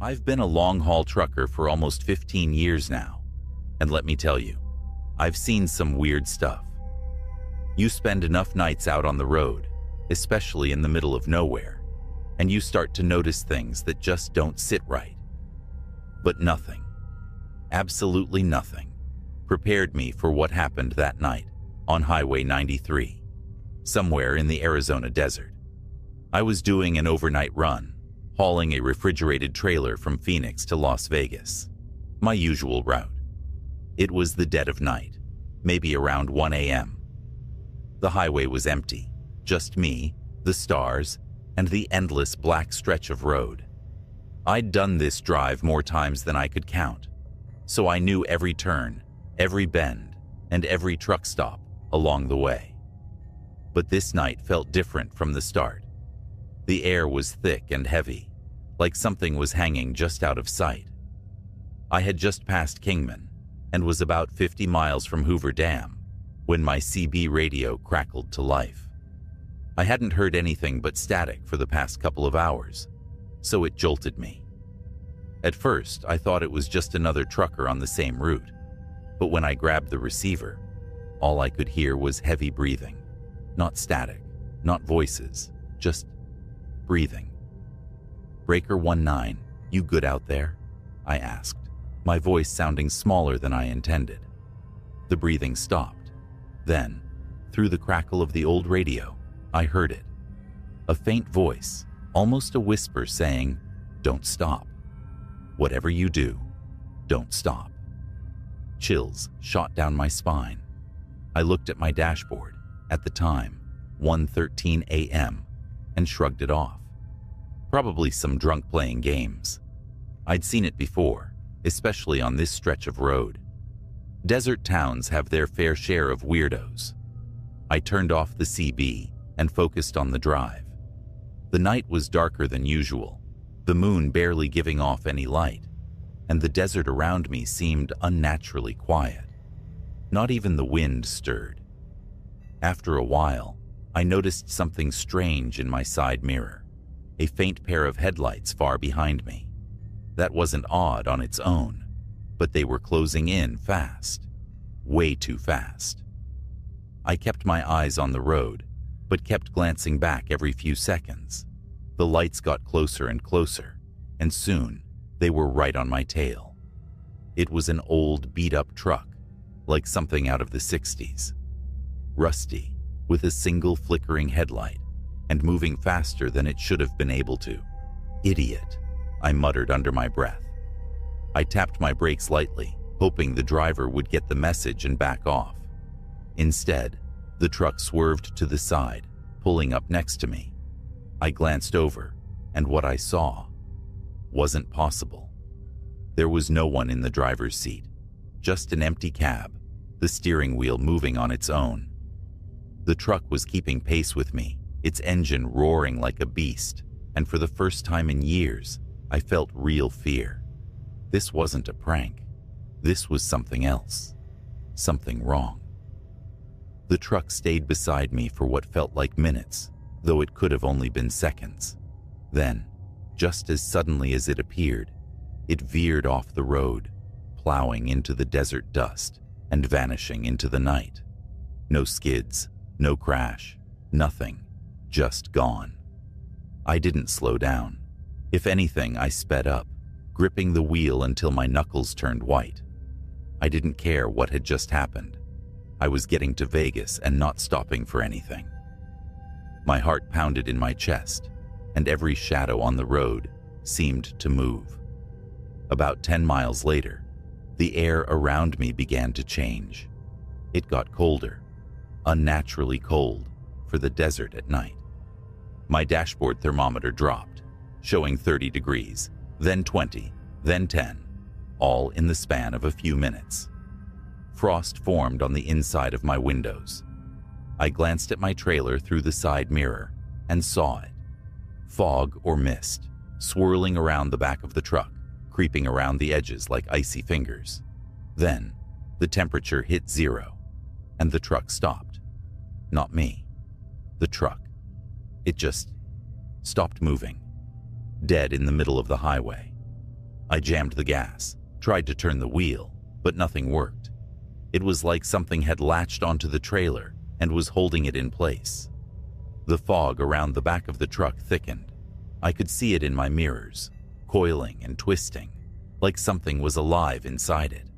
I've been a long-haul trucker for almost 15 years now, and let me tell you, I've seen some weird stuff. You spend enough nights out on the road, especially in the middle of nowhere, and you start to notice things that just don't sit right. But nothing, absolutely nothing, prepared me for what happened that night on Highway 93, somewhere in the Arizona desert. I was doing an overnight run, hauling a refrigerated trailer from Phoenix to Las Vegas, my usual route. It was the dead of night, maybe around 1 a.m. The highway was empty, just me, the stars, and the endless black stretch of road. I'd done this drive more times than I could count, so I knew every turn, every bend, and every truck stop along the way. But this night felt different from the start. The air was thick and heavy, like something was hanging just out of sight. I had just passed Kingman and was about 50 miles from Hoover Dam when my CB radio crackled to life. I hadn't heard anything but static for the past couple of hours, so it jolted me. At first, I thought it was just another trucker on the same route, but when I grabbed the receiver, all I could hear was heavy breathing. Not static, not voices, just breathing. "Breaker 19, you good out there?" I asked, my voice sounding smaller than I intended. The breathing stopped. Then, through the crackle of the old radio, I heard it. A faint voice, almost a whisper, saying, "Don't stop. Whatever you do, don't stop." Chills shot down my spine. I looked at my dashboard, at the time, 1:13 a.m., and shrugged it off. Probably some drunk playing games. I'd seen it before, especially on this stretch of road. Desert towns have their fair share of weirdos. I turned off the CB and focused on the drive. The night was darker than usual, the moon barely giving off any light, and the desert around me seemed unnaturally quiet. Not even the wind stirred. After a while, I noticed something strange in my side mirror, a faint pair of headlights far behind me. That wasn't odd on its own, but they were closing in fast, way too fast. I kept my eyes on the road, but kept glancing back every few seconds. The lights got closer and closer, and soon they were right on my tail. It was an old, beat-up truck, like something out of the 60s. Rusty, with a single flickering headlight, and moving faster than it should have been able to. "Idiot," I muttered under my breath. I tapped my brakes lightly, hoping the driver would get the message and back off. Instead, the truck swerved to the side, pulling up next to me. I glanced over, and what I saw wasn't possible. There was no one in the driver's seat, just an empty cab, the steering wheel moving on its own. The truck was keeping pace with me, its engine roaring like a beast, and for the first time in years, I felt real fear. This wasn't a prank. This was something else. Something wrong. The truck stayed beside me for what felt like minutes, though it could have only been seconds. Then, just as suddenly as it appeared, it veered off the road, plowing into the desert dust and vanishing into the night. No skids, no crash, nothing, just gone. I didn't slow down. If anything, I sped up, gripping the wheel until my knuckles turned white. I didn't care what had just happened. I was getting to Vegas and not stopping for anything. My heart pounded in my chest, and every shadow on the road seemed to move. About 10 miles later, the air around me began to change. It got colder, unnaturally cold for the desert at night. My dashboard thermometer dropped, showing 30 degrees, then 20, then 10, all in the span of a few minutes. Frost formed on the inside of my windows. I glanced at my trailer through the side mirror and saw it. Fog or mist, swirling around the back of the truck, creeping around the edges like icy fingers. Then, the temperature hit 0, and the truck stopped. Not me. The truck. It just stopped moving, dead in the middle of the highway. I jammed the gas, tried to turn the wheel, but nothing worked. It was like something had latched onto the trailer and was holding it in place. The fog around the back of the truck thickened. I could see it in my mirrors, coiling and twisting, like something was alive inside it.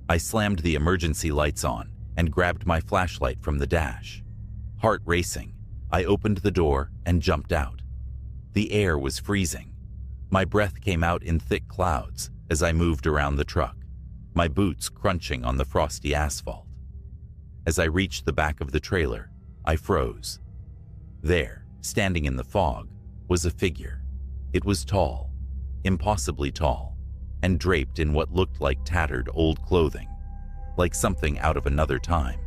I slammed the emergency lights on and grabbed my flashlight from the dash. Heart racing, I opened the door and jumped out. The air was freezing. My breath came out in thick clouds as I moved around the truck, my boots crunching on the frosty asphalt. As I reached the back of the trailer, I froze. There, standing in the fog, was a figure. It was tall, impossibly tall, and draped in what looked like tattered old clothing, like something out of another time.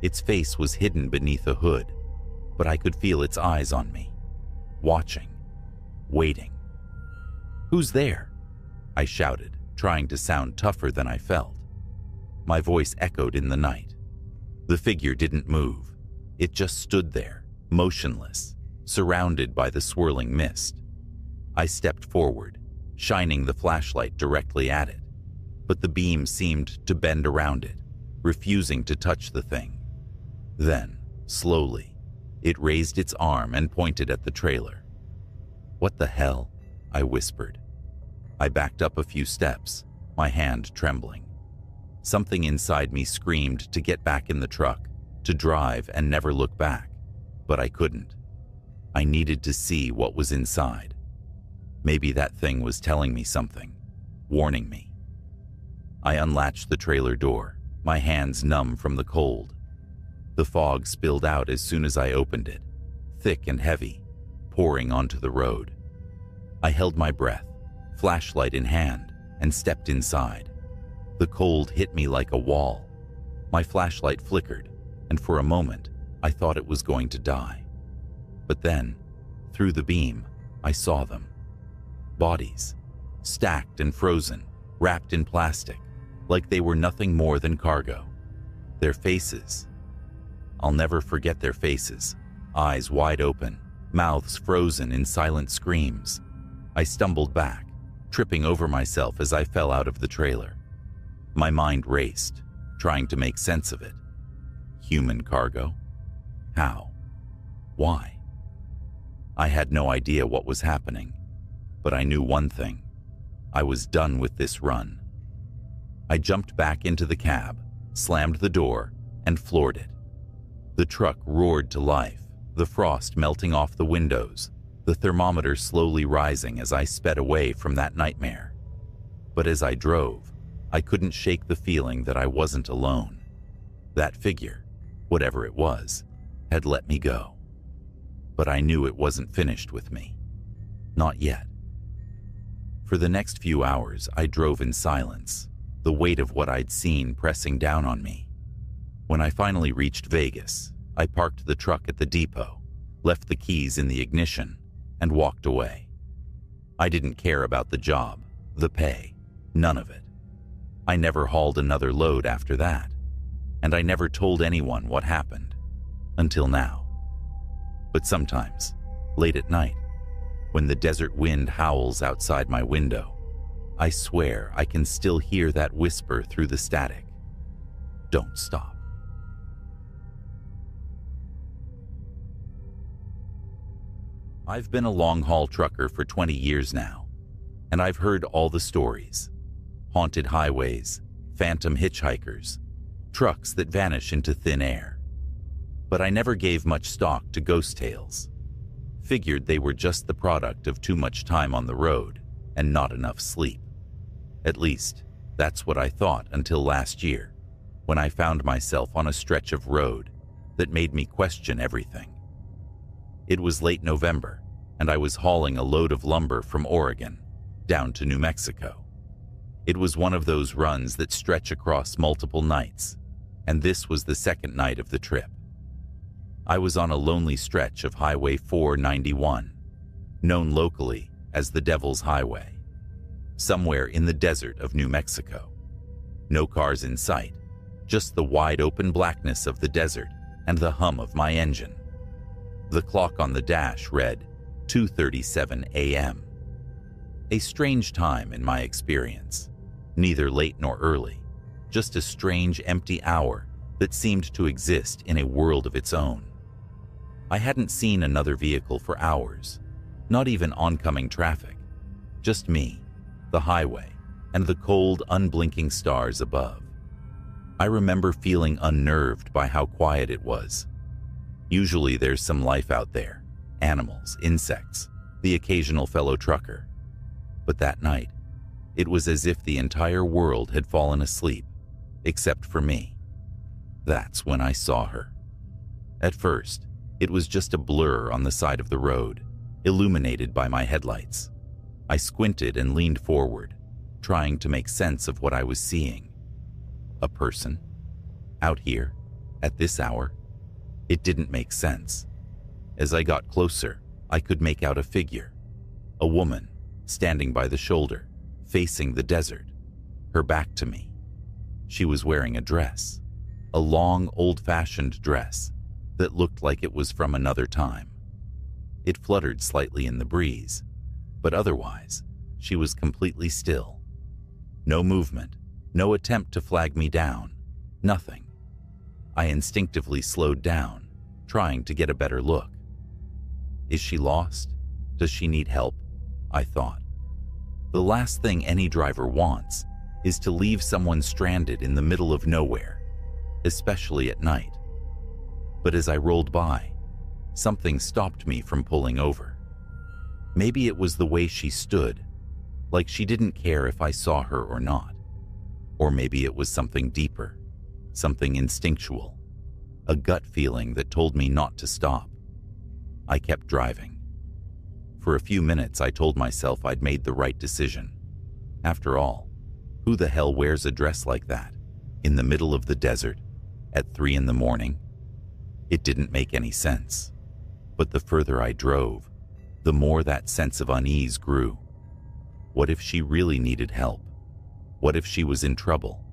Its face was hidden beneath a hood, but I could feel its eyes on me, watching, waiting. "Who's there?" I shouted, trying to sound tougher than I felt. My voice echoed in the night. The figure didn't move. It just stood there, motionless, surrounded by the swirling mist. I stepped forward, shining the flashlight directly at it, but the beam seemed to bend around it, refusing to touch the thing. Then, slowly, it raised its arm and pointed at the trailer. "What the hell?" I whispered. I backed up a few steps, my hand trembling. Something inside me screamed to get back in the truck, to drive and never look back, but I couldn't. I needed to see what was inside. Maybe that thing was telling me something, warning me. I unlatched the trailer door, my hands numb from the cold. The fog spilled out as soon as I opened it, thick and heavy, pouring onto the road. I held my breath, flashlight in hand, and stepped inside. The cold hit me like a wall. My flashlight flickered, and for a moment, I thought it was going to die. But then, through the beam, I saw them. Bodies, stacked and frozen, wrapped in plastic, like they were nothing more than cargo. Their faces. I'll never forget their faces, eyes wide open, mouths frozen in silent screams. I stumbled back, tripping over myself as I fell out of the trailer. My mind raced, trying to make sense of it. Human cargo? How? Why? I had no idea what was happening, but I knew one thing. I was done with this run. I jumped back into the cab, slammed the door, and floored it. The truck roared to life, the frost melting off the windows, the thermometer slowly rising as I sped away from that nightmare. But as I drove, I couldn't shake the feeling that I wasn't alone. That figure, whatever it was, had let me go. But I knew it wasn't finished with me. Not yet. For the next few hours, I drove in silence, the weight of what I'd seen pressing down on me. When I finally reached Vegas, I parked the truck at the depot, left the keys in the ignition, and walked away. I didn't care about the job, the pay, none of it. I never hauled another load after that, and I never told anyone what happened, until now. But sometimes, late at night, when the desert wind howls outside my window, I swear I can still hear that whisper through the static. Don't stop. I've been a long-haul trucker for 20 years now, and I've heard all the stories. Haunted highways, phantom hitchhikers, trucks that vanish into thin air. But I never gave much stock to ghost tales. Figured they were just the product of too much time on the road and not enough sleep. At least, that's what I thought until last year, when I found myself on a stretch of road that made me question everything. It was late November, and I was hauling a load of lumber from Oregon down to New Mexico. It was one of those runs that stretch across multiple nights, and this was the second night of the trip. I was on a lonely stretch of Highway 491, known locally as the Devil's Highway, somewhere in the desert of New Mexico. No cars in sight, just the wide-open blackness of the desert and the hum of my engine. The clock on the dash read 2:37 a.m. A strange time in my experience, neither late nor early, just a strange empty hour that seemed to exist in a world of its own. I hadn't seen another vehicle for hours, not even oncoming traffic, just me, the highway, and the cold, unblinking stars above. I remember feeling unnerved by how quiet it was. Usually there's some life out there, animals, insects, the occasional fellow trucker. But that night, it was as if the entire world had fallen asleep, except for me. That's when I saw her. At first, it was just a blur on the side of the road, illuminated by my headlights. I squinted and leaned forward, trying to make sense of what I was seeing. A person? Out here? At this hour? It didn't make sense. As I got closer, I could make out a figure. A woman, standing by the shoulder, facing the desert, her back to me. She was wearing a dress, a long, old-fashioned dress that looked like it was from another time. It fluttered slightly in the breeze, but otherwise, she was completely still. No movement, no attempt to flag me down, nothing. I instinctively slowed down, trying to get a better look. Is she lost? Does she need help? I thought. The last thing any driver wants is to leave someone stranded in the middle of nowhere, especially at night. But as I rolled by, something stopped me from pulling over. Maybe it was the way she stood, like she didn't care if I saw her or not. Or maybe it was something deeper, something instinctual, a gut feeling that told me not to stop. I kept driving. For a few minutes, I told myself I'd made the right decision. After all, who the hell wears a dress like that, in the middle of the desert, at 3 a.m? It didn't make any sense. But the further I drove, the more that sense of unease grew. What if she really needed help? What if she was in trouble?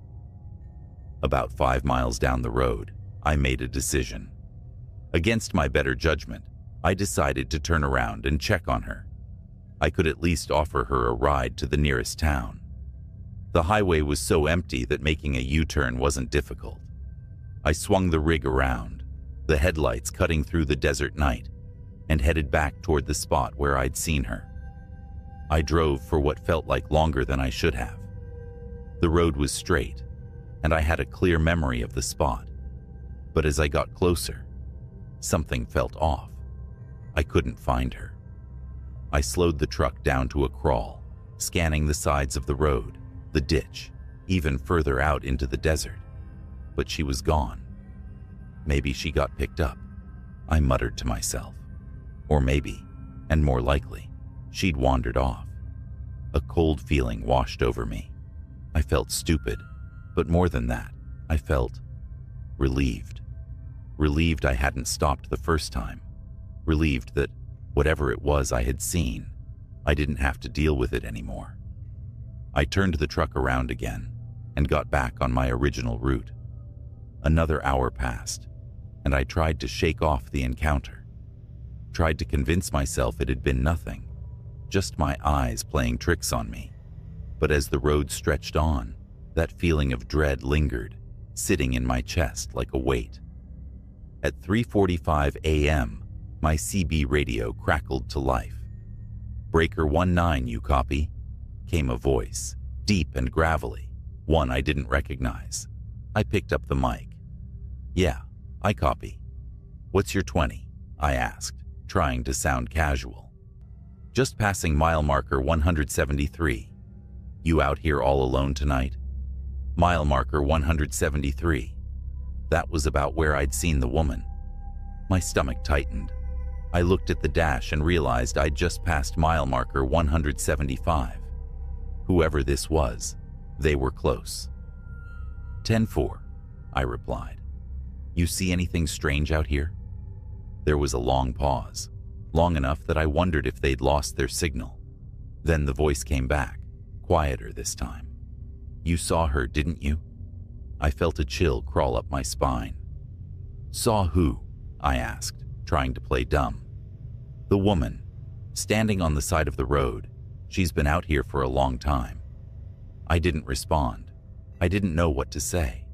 About 5 miles down the road, I made a decision. Against my better judgment, I decided to turn around and check on her. I could at least offer her a ride to the nearest town. The highway was so empty that making a U-turn wasn't difficult. I swung the rig around, the headlights cutting through the desert night, and headed back toward the spot where I'd seen her. I drove for what felt like longer than I should have. The road was straight, and I had a clear memory of the spot. But as I got closer, something felt off. I couldn't find her. I slowed the truck down to a crawl, scanning the sides of the road, the ditch, even further out into the desert. But she was gone. Maybe she got picked up, I muttered to myself. Or maybe, and more likely, she'd wandered off. A cold feeling washed over me. I felt stupid, but more than that, I felt relieved. Relieved I hadn't stopped the first time. Relieved that whatever it was I had seen, I didn't have to deal with it anymore. I turned the truck around again and got back on my original route. Another hour passed, and I tried to shake off the encounter. Tried to convince myself it had been nothing, just my eyes playing tricks on me. But as the road stretched on, that feeling of dread lingered, sitting in my chest like a weight. At 3:45 a.m., my CB radio crackled to life. "Breaker 19, you copy?" came a voice, deep and gravelly, one I didn't recognize. I picked up the mic. "Yeah, I copy. What's your 20?" I asked, trying to sound casual. "Just passing mile marker 173. You out here all alone tonight?" Mile marker 173. That was about where I'd seen the woman. My stomach tightened. I looked at the dash and realized I'd just passed mile marker 175. Whoever this was, they were close. 10-4, I replied. "You see anything strange out here?" There was a long pause, long enough that I wondered if they'd lost their signal. Then the voice came back, quieter this time. "You saw her, didn't you?" I felt a chill crawl up my spine. "Saw who?" I asked, trying to play dumb. "The woman, standing on the side of the road, She's been out here for a long time." I didn't respond. I didn't know what to say.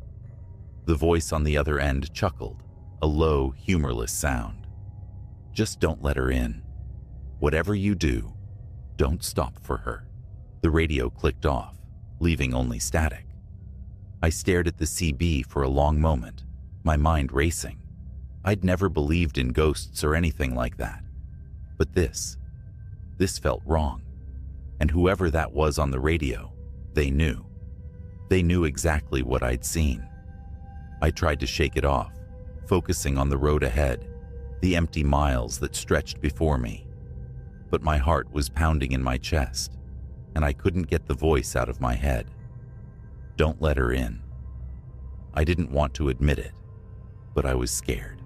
The voice on the other end chuckled, a low, humorless sound. "Just don't let her in. Whatever you do, don't stop for her." The radio clicked off, leaving only static. I stared at the CB for a long moment, my mind racing. I'd never believed in ghosts or anything like that. But this felt wrong. And whoever that was on the radio, they knew. They knew exactly what I'd seen. I tried to shake it off, focusing on the road ahead, the empty miles that stretched before me. But my heart was pounding in my chest, and I couldn't get the voice out of my head. Don't let her in. I didn't want to admit it, but I was scared.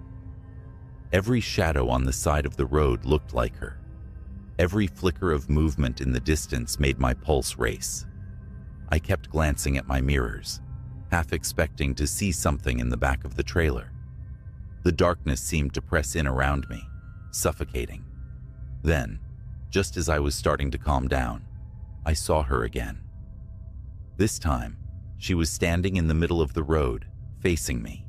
Every shadow on the side of the road looked like her. Every flicker of movement in the distance made my pulse race. I kept glancing at my mirrors, half expecting to see something in the back of the trailer. The darkness seemed to press in around me, suffocating. Then, just as I was starting to calm down, I saw her again. This time, she was standing in the middle of the road, facing me.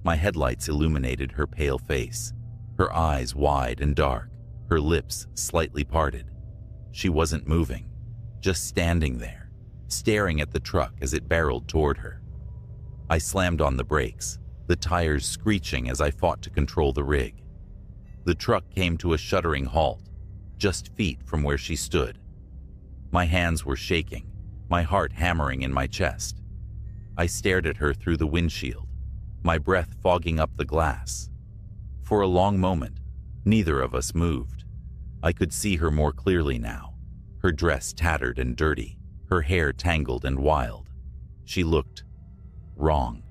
My headlights illuminated her pale face, her eyes wide and dark, her lips slightly parted. She wasn't moving, just standing there, staring at the truck as it barreled toward her. I slammed on the brakes, the tires screeching as I fought to control the rig. The truck came to a shuddering halt, just feet from where she stood. My hands were shaking, my heart hammering in my chest. I stared at her through the windshield, my breath fogging up the glass. For a long moment, neither of us moved. I could see her more clearly now, her dress tattered and dirty, her hair tangled and wild. She looked wrong,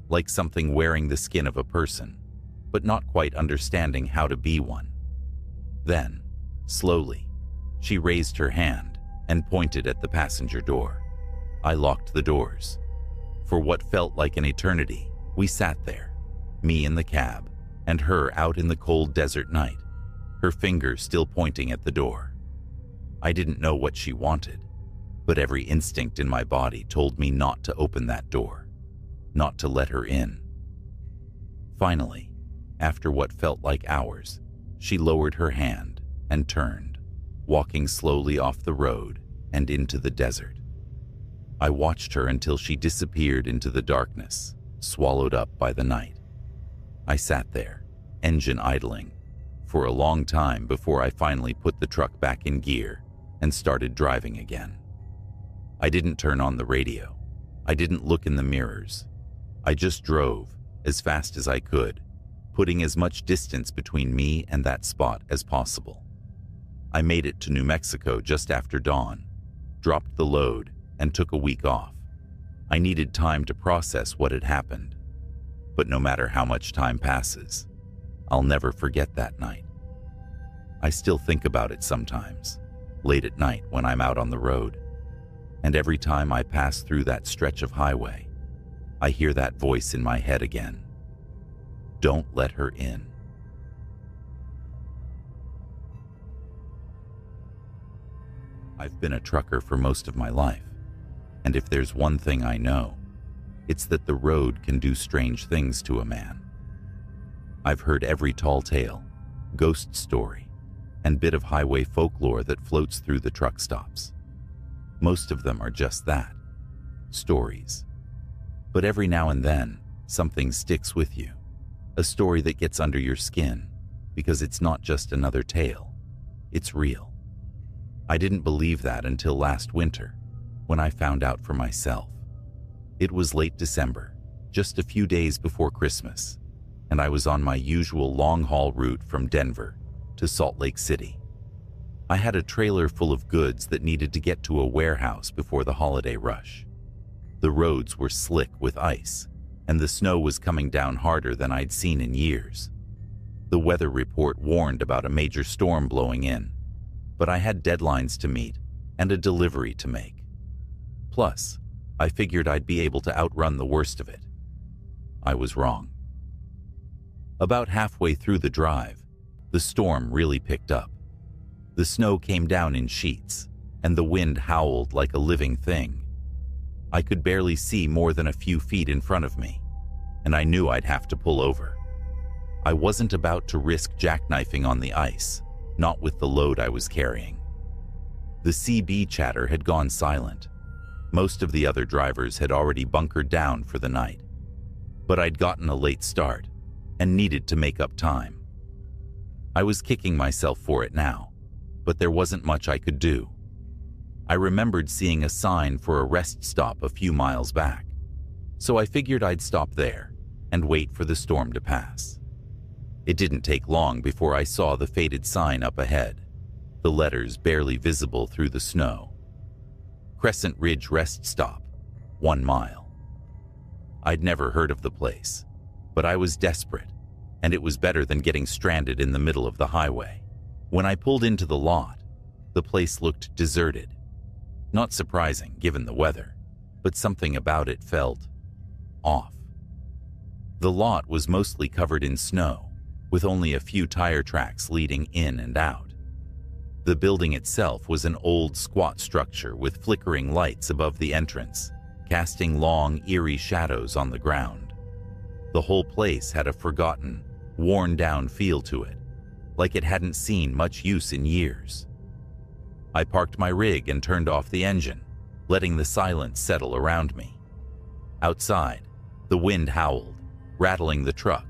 like something wearing the skin of a person, but not quite understanding how to be one. Then, slowly, she raised her hand and pointed at the passenger door. I locked the doors. For what felt like an eternity, we sat there, me in the cab, and her out in the cold desert night, her finger still pointing at the door. I didn't know what she wanted, but every instinct in my body told me not to open that door, not to let her in. Finally, after what felt like hours, she lowered her hand and turned, walking slowly off the road and into the desert. I watched her until she disappeared into the darkness, swallowed up by the night. I sat there, engine idling, for a long time before I finally put the truck back in gear and started driving again. I didn't turn on the radio. I didn't look in the mirrors. I just drove as fast as I could, putting as much distance between me and that spot as possible. I made it to New Mexico just after dawn, dropped the load, and took a week off. I needed time to process what had happened. But no matter how much time passes, I'll never forget that night. I still think about it sometimes, late at night when I'm out on the road. And every time I pass through that stretch of highway, I hear that voice in my head again. Don't let her in. I've been a trucker for most of my life, and if there's one thing I know, it's that the road can do strange things to a man. I've heard every tall tale, ghost story, and bit of highway folklore that floats through the truck stops. Most of them are just that, stories. But every now and then, something sticks with you, a story that gets under your skin, because it's not just another tale, it's real. I didn't believe that until last winter, when I found out for myself. It was late December, just a few days before Christmas, and I was on my usual long-haul route from Denver to Salt Lake City. I had a trailer full of goods that needed to get to a warehouse before the holiday rush. The roads were slick with ice, and the snow was coming down harder than I'd seen in years. The weather report warned about a major storm blowing in, but I had deadlines to meet and a delivery to make. Plus, I figured I'd be able to outrun the worst of it. I was wrong. About halfway through the drive, the storm really picked up. The snow came down in sheets, and the wind howled like a living thing. I could barely see more than a few feet in front of me, and I knew I'd have to pull over. I wasn't about to risk jackknifing on the ice, not with the load I was carrying. The CB chatter had gone silent. Most of the other drivers had already bunkered down for the night. But I'd gotten a late start and needed to make up time. I was kicking myself for it now, but there wasn't much I could do. I remembered seeing a sign for a rest stop a few miles back, so I figured I'd stop there and wait for the storm to pass. It didn't take long before I saw the faded sign up ahead, the letters barely visible through the snow. Crescent Ridge Rest Stop, 1 mile. I'd never heard of the place, but I was desperate, and it was better than getting stranded in the middle of the highway. When I pulled into the lot, the place looked deserted. Not surprising given the weather, but something about it felt off. The lot was mostly covered in snow, with only a few tire tracks leading in and out. The building itself was an old, squat structure with flickering lights above the entrance, casting long, eerie shadows on the ground. The whole place had a forgotten, worn-down feel to it, like it hadn't seen much use in years. I parked my rig and turned off the engine, letting the silence settle around me. Outside, the wind howled, rattling the truck,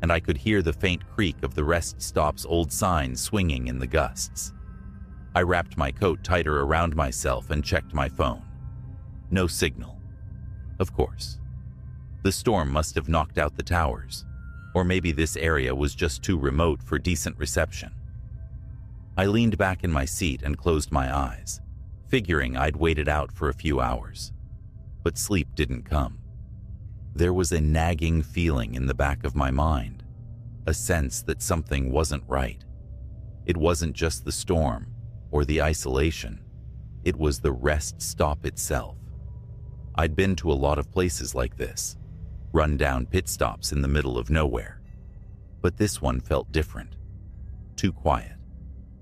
and I could hear the faint creak of the rest stop's old sign swinging in the gusts. I wrapped my coat tighter around myself and checked my phone. No signal. Of course. The storm must have knocked out the towers, or maybe this area was just too remote for decent reception. I leaned back in my seat and closed my eyes, figuring I'd wait it out for a few hours. But sleep didn't come. There was a nagging feeling in the back of my mind, a sense that something wasn't right. It wasn't just the storm or the isolation. It was the rest stop itself. I'd been to a lot of places like this, run-down pit stops in the middle of nowhere. But this one felt different. Too quiet.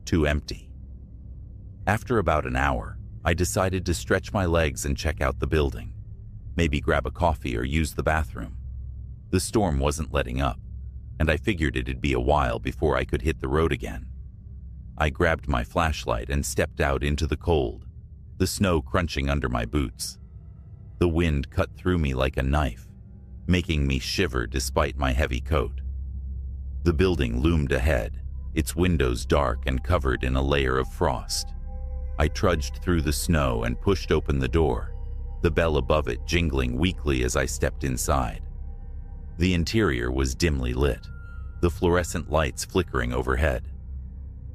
Too empty. After about an hour, I decided to stretch my legs and check out the building. Maybe grab a coffee or use the bathroom. The storm wasn't letting up, and I figured it'd be a while before I could hit the road again. I grabbed my flashlight and stepped out into the cold, the snow crunching under my boots. The wind cut through me like a knife, making me shiver despite my heavy coat. The building loomed ahead, its windows dark and covered in a layer of frost. I trudged through the snow and pushed open the door, the bell above it jingling weakly as I stepped inside. The interior was dimly lit, the fluorescent lights flickering overhead.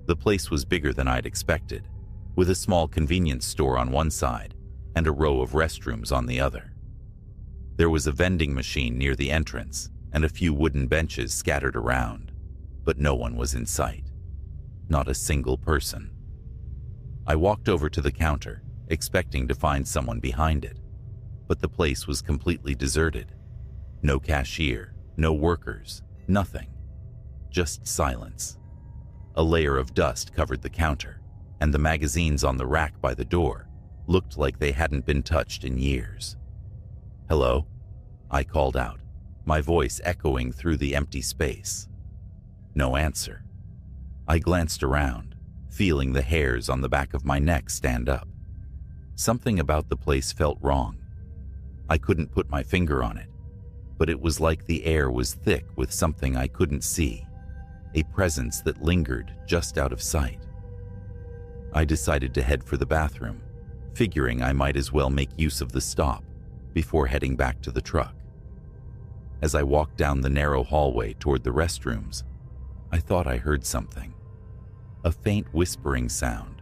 The place was bigger than I'd expected, with a small convenience store on one side and a row of restrooms on the other. There was a vending machine near the entrance and a few wooden benches scattered around, but no one was in sight. Not a single person. I walked over to the counter, expecting to find someone behind it, but the place was completely deserted. No cashier, no workers, nothing. Just silence. A layer of dust covered the counter, and the magazines on the rack by the door looked like they hadn't been touched in years. "Hello?" I called out, my voice echoing through the empty space. No answer. I glanced around, feeling the hairs on the back of my neck stand up. Something about the place felt wrong. I couldn't put my finger on it, but it was like the air was thick with something I couldn't see, a presence that lingered just out of sight. I decided to head for the bathroom, figuring I might as well make use of the stop before heading back to the truck. As I walked down the narrow hallway toward the restrooms, I thought I heard something. A faint whispering sound,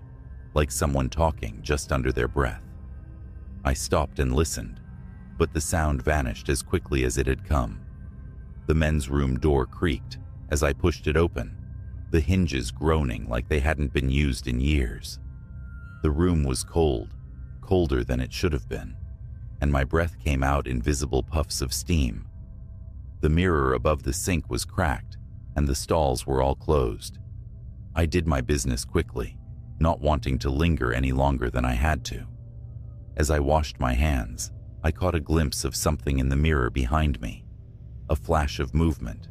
like someone talking just under their breath. I stopped and listened, but the sound vanished as quickly as it had come. The men's room door creaked as I pushed it open, the hinges groaning like they hadn't been used in years. The room was cold, colder than it should have been, and my breath came out in visible puffs of steam. The mirror above the sink was cracked, and the stalls were all closed. I did my business quickly, not wanting to linger any longer than I had to. As I washed my hands, I caught a glimpse of something in the mirror behind me, a flash of movement,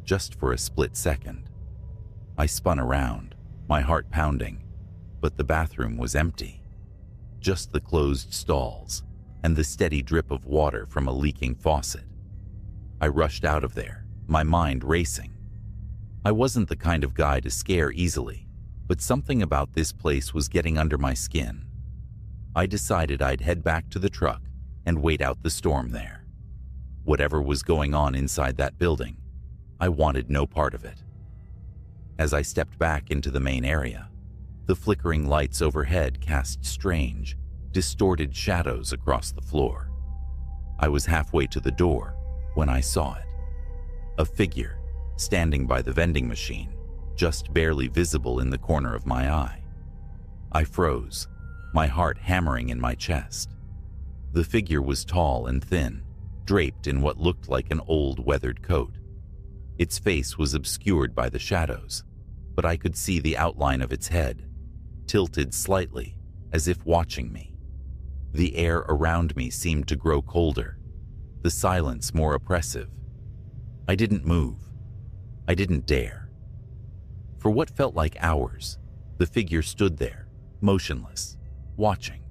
just for a split second. I spun around, my heart pounding, but the bathroom was empty. Just the closed stalls and the steady drip of water from a leaking faucet. I rushed out of there, my mind racing. I wasn't the kind of guy to scare easily, but something about this place was getting under my skin. I decided I'd head back to the truck and wait out the storm there. Whatever was going on inside that building, I wanted no part of it. As I stepped back into the main area, the flickering lights overhead cast strange, distorted shadows across the floor. I was halfway to the door when I saw it. A figure standing by the vending machine, just barely visible in the corner of my eye. I froze, my heart hammering in my chest. The figure was tall and thin, draped in what looked like an old weathered coat. Its face was obscured by the shadows, but I could see the outline of its head, tilted slightly, as if watching me. The air around me seemed to grow colder, the silence more oppressive. I didn't move. I didn't dare. For what felt like hours, the figure stood there, motionless, watching.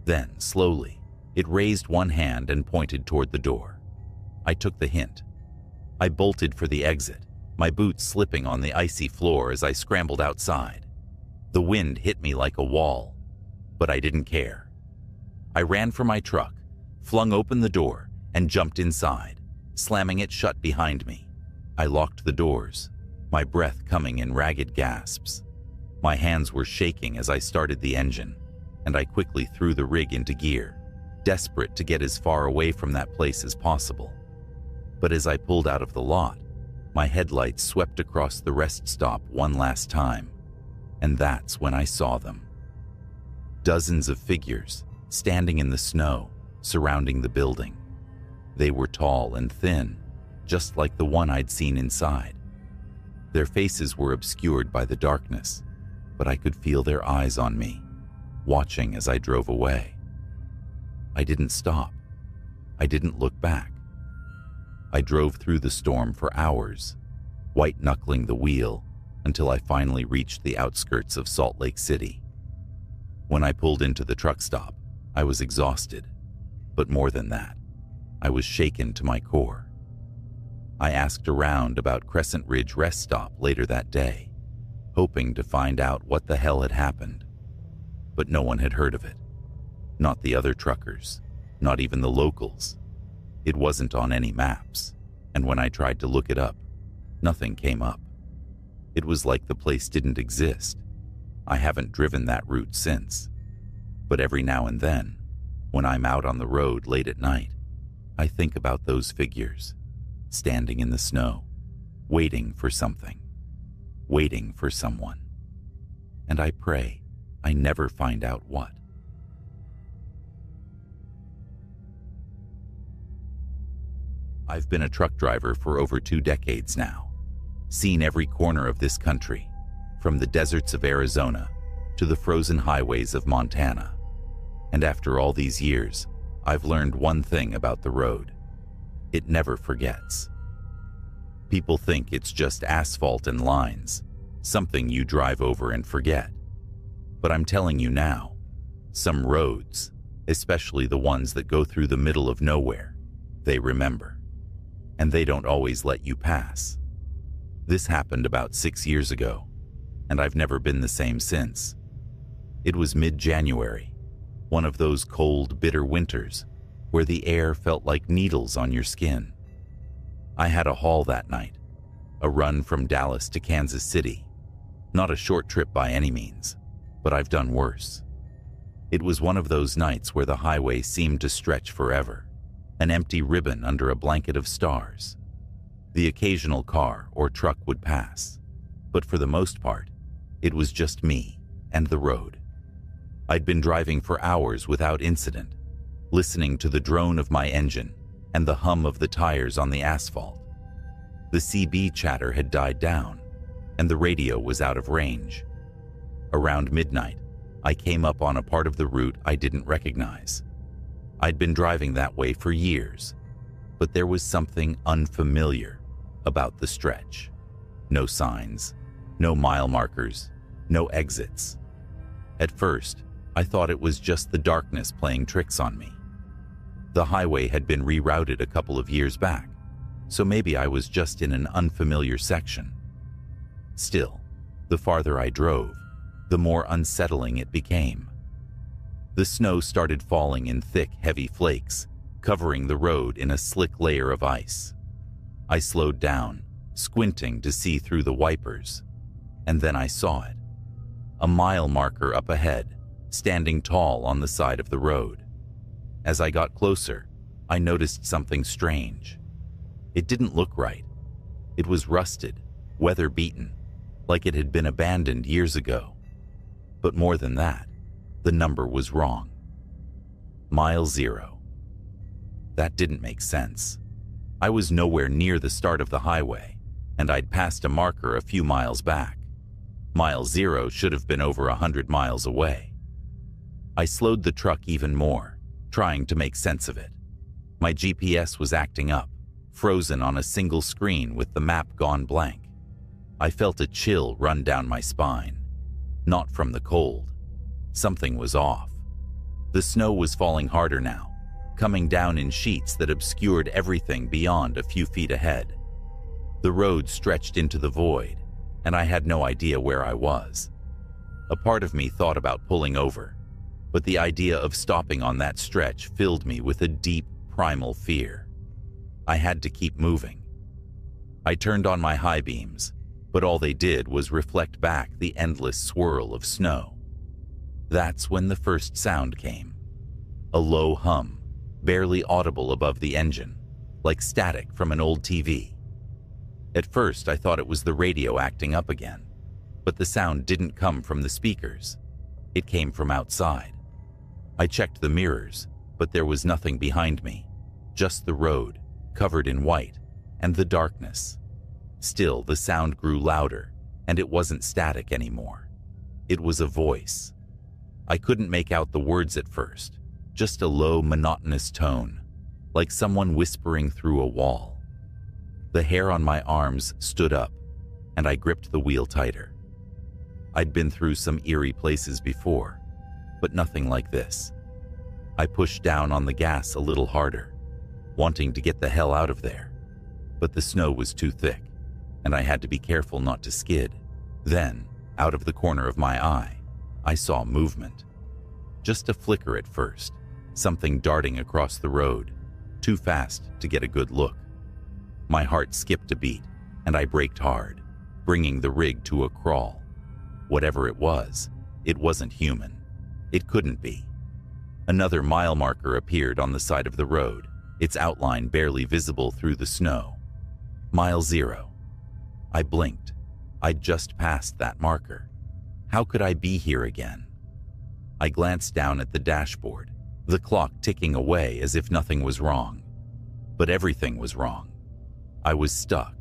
Then, slowly, it raised one hand and pointed toward the door. I took the hint. I bolted for the exit, my boots slipping on the icy floor as I scrambled outside. The wind hit me like a wall, but I didn't care. I ran for my truck, flung open the door, and jumped inside, slamming it shut behind me. I locked the doors, my breath coming in ragged gasps. My hands were shaking as I started the engine, and I quickly threw the rig into gear, desperate to get as far away from that place as possible. But as I pulled out of the lot, my headlights swept across the rest stop one last time, and that's when I saw them. Dozens of figures, standing in the snow, surrounding the building. They were tall and thin, just like the one I'd seen inside. Their faces were obscured by the darkness, but I could feel their eyes on me, watching as I drove away. I didn't stop. I didn't look back. I drove through the storm for hours, white-knuckling the wheel until I finally reached the outskirts of Salt Lake City. When I pulled into the truck stop, I was exhausted, but more than that, I was shaken to my core. I asked around about Crescent Ridge Rest Stop later that day, hoping to find out what the hell had happened. But no one had heard of it. Not the other truckers, not even the locals. It wasn't on any maps, and when I tried to look it up, nothing came up. It was like the place didn't exist. I haven't driven that route since. But every now and then, when I'm out on the road late at night, I think about those figures, standing in the snow, waiting for something, waiting for someone. And I pray I never find out what. I've been a truck driver for over 2 decades now, seen every corner of this country, from the deserts of Arizona to the frozen highways of Montana. And after all these years, I've learned one thing about the road. It never forgets. People think it's just asphalt and lines, something you drive over and forget. But I'm telling you now, some roads, especially the ones that go through the middle of nowhere, they remember. And they don't always let you pass. This happened about 6 years ago, and I've never been the same since. It was mid-January, one of those cold, bitter winters where the air felt like needles on your skin. I had a haul that night, a run from Dallas to Kansas City. Not a short trip by any means, but I've done worse. It was one of those nights where the highway seemed to stretch forever, an empty ribbon under a blanket of stars. The occasional car or truck would pass, but for the most part, it was just me and the road. I'd been driving for hours without incident, listening to the drone of my engine and the hum of the tires on the asphalt. The CB chatter had died down, and the radio was out of range. Around midnight, I came up on a part of the route I didn't recognize. I'd been driving that way for years, but there was something unfamiliar about the stretch. No signs, no mile markers, no exits. At first, I thought it was just the darkness playing tricks on me. The highway had been rerouted a couple of years back, so maybe I was just in an unfamiliar section. Still, the farther I drove, the more unsettling it became. The snow started falling in thick, heavy flakes, covering the road in a slick layer of ice. I slowed down, squinting to see through the wipers, and then I saw it. A mile marker up ahead, standing tall on the side of the road. As I got closer, I noticed something strange. It didn't look right. It was rusted, weather-beaten, like it had been abandoned years ago. But more than that, the number was wrong. Mile 0. That didn't make sense. I was nowhere near the start of the highway, and I'd passed a marker a few miles back. Mile 0 should have been over 100 miles away. I slowed the truck even more, trying to make sense of it. My GPS was acting up, frozen on a single screen with the map gone blank. I felt a chill run down my spine. Not from the cold. Something was off. The snow was falling harder now, coming down in sheets that obscured everything beyond a few feet ahead. The road stretched into the void, and I had no idea where I was. A part of me thought about pulling over, but the idea of stopping on that stretch filled me with a deep, primal fear. I had to keep moving. I turned on my high beams, but all they did was reflect back the endless swirl of snow. That's when the first sound came. A low hum, barely audible above the engine, like static from an old TV. At first, I thought it was the radio acting up again, but the sound didn't come from the speakers. It came from outside. I checked the mirrors, but there was nothing behind me, just the road, covered in white, and the darkness. Still, the sound grew louder, and it wasn't static anymore. It was a voice. I couldn't make out the words at first, just a low, monotonous tone, like someone whispering through a wall. The hair on my arms stood up, and I gripped the wheel tighter. I'd been through some eerie places before, but nothing like this. I pushed down on the gas a little harder, wanting to get the hell out of there, but the snow was too thick, and I had to be careful not to skid. Then, out of the corner of my eye, I saw movement. Just a flicker at first, something darting across the road, too fast to get a good look. My heart skipped a beat, and I braked hard, bringing the rig to a crawl. Whatever it wasn't human. It couldn't be. Another mile marker appeared on the side of the road, its outline barely visible through the snow. Mile 0. I blinked. I'd just passed that marker. How could I be here again? I glanced down at the dashboard, the clock ticking away as if nothing was wrong. But everything was wrong. I was stuck,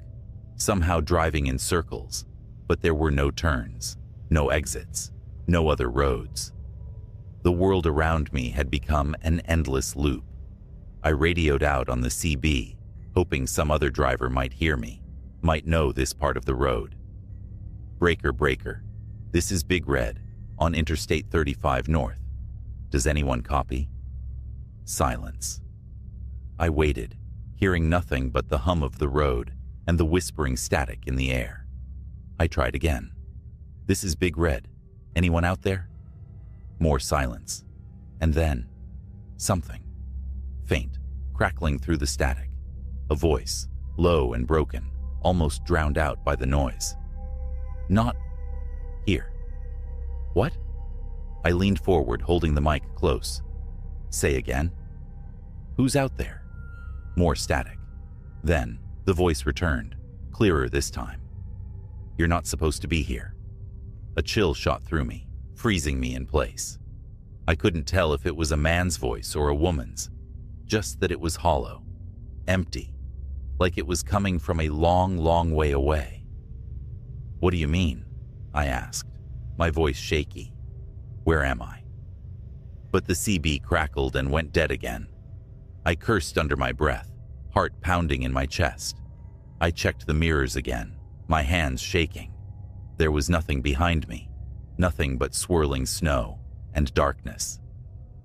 somehow driving in circles, but there were no turns, no exits, no other roads. The world around me had become an endless loop. I radioed out on the CB, hoping some other driver might hear me, might know this part of the road. Breaker, breaker. This is Big Red, on Interstate 35 North. Does anyone copy? Silence. I waited, hearing nothing but the hum of the road and the whispering static in the air. I tried again. This is Big Red. Anyone out there? More silence. And then, something. Faint, crackling through the static. A voice, low and broken, almost drowned out by the noise. Not here. What? I leaned forward, holding the mic close. Say again. Who's out there? More static. Then, the voice returned, clearer this time. You're not supposed to be here. A chill shot through me, freezing me in place. I couldn't tell if it was a man's voice or a woman's, just that it was hollow, empty, like it was coming from a long, long way away. What do you mean? I asked, my voice shaky. Where am I? But the CB crackled and went dead again. I cursed under my breath, heart pounding in my chest. I checked the mirrors again, my hands shaking. There was nothing behind me, nothing but swirling snow and darkness.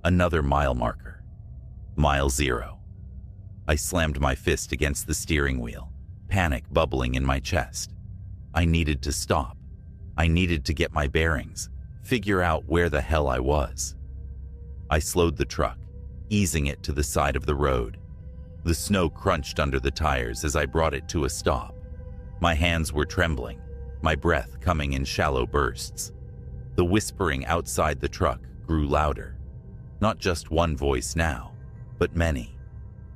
Another mile marker. Mile 0. I slammed my fist against the steering wheel, panic bubbling in my chest. I needed to stop. I needed to get my bearings, figure out where the hell I was. I slowed the truck, easing it to the side of the road. The snow crunched under the tires as I brought it to a stop. My hands were trembling, my breath coming in shallow bursts. The whispering outside the truck grew louder. Not just one voice now, but many,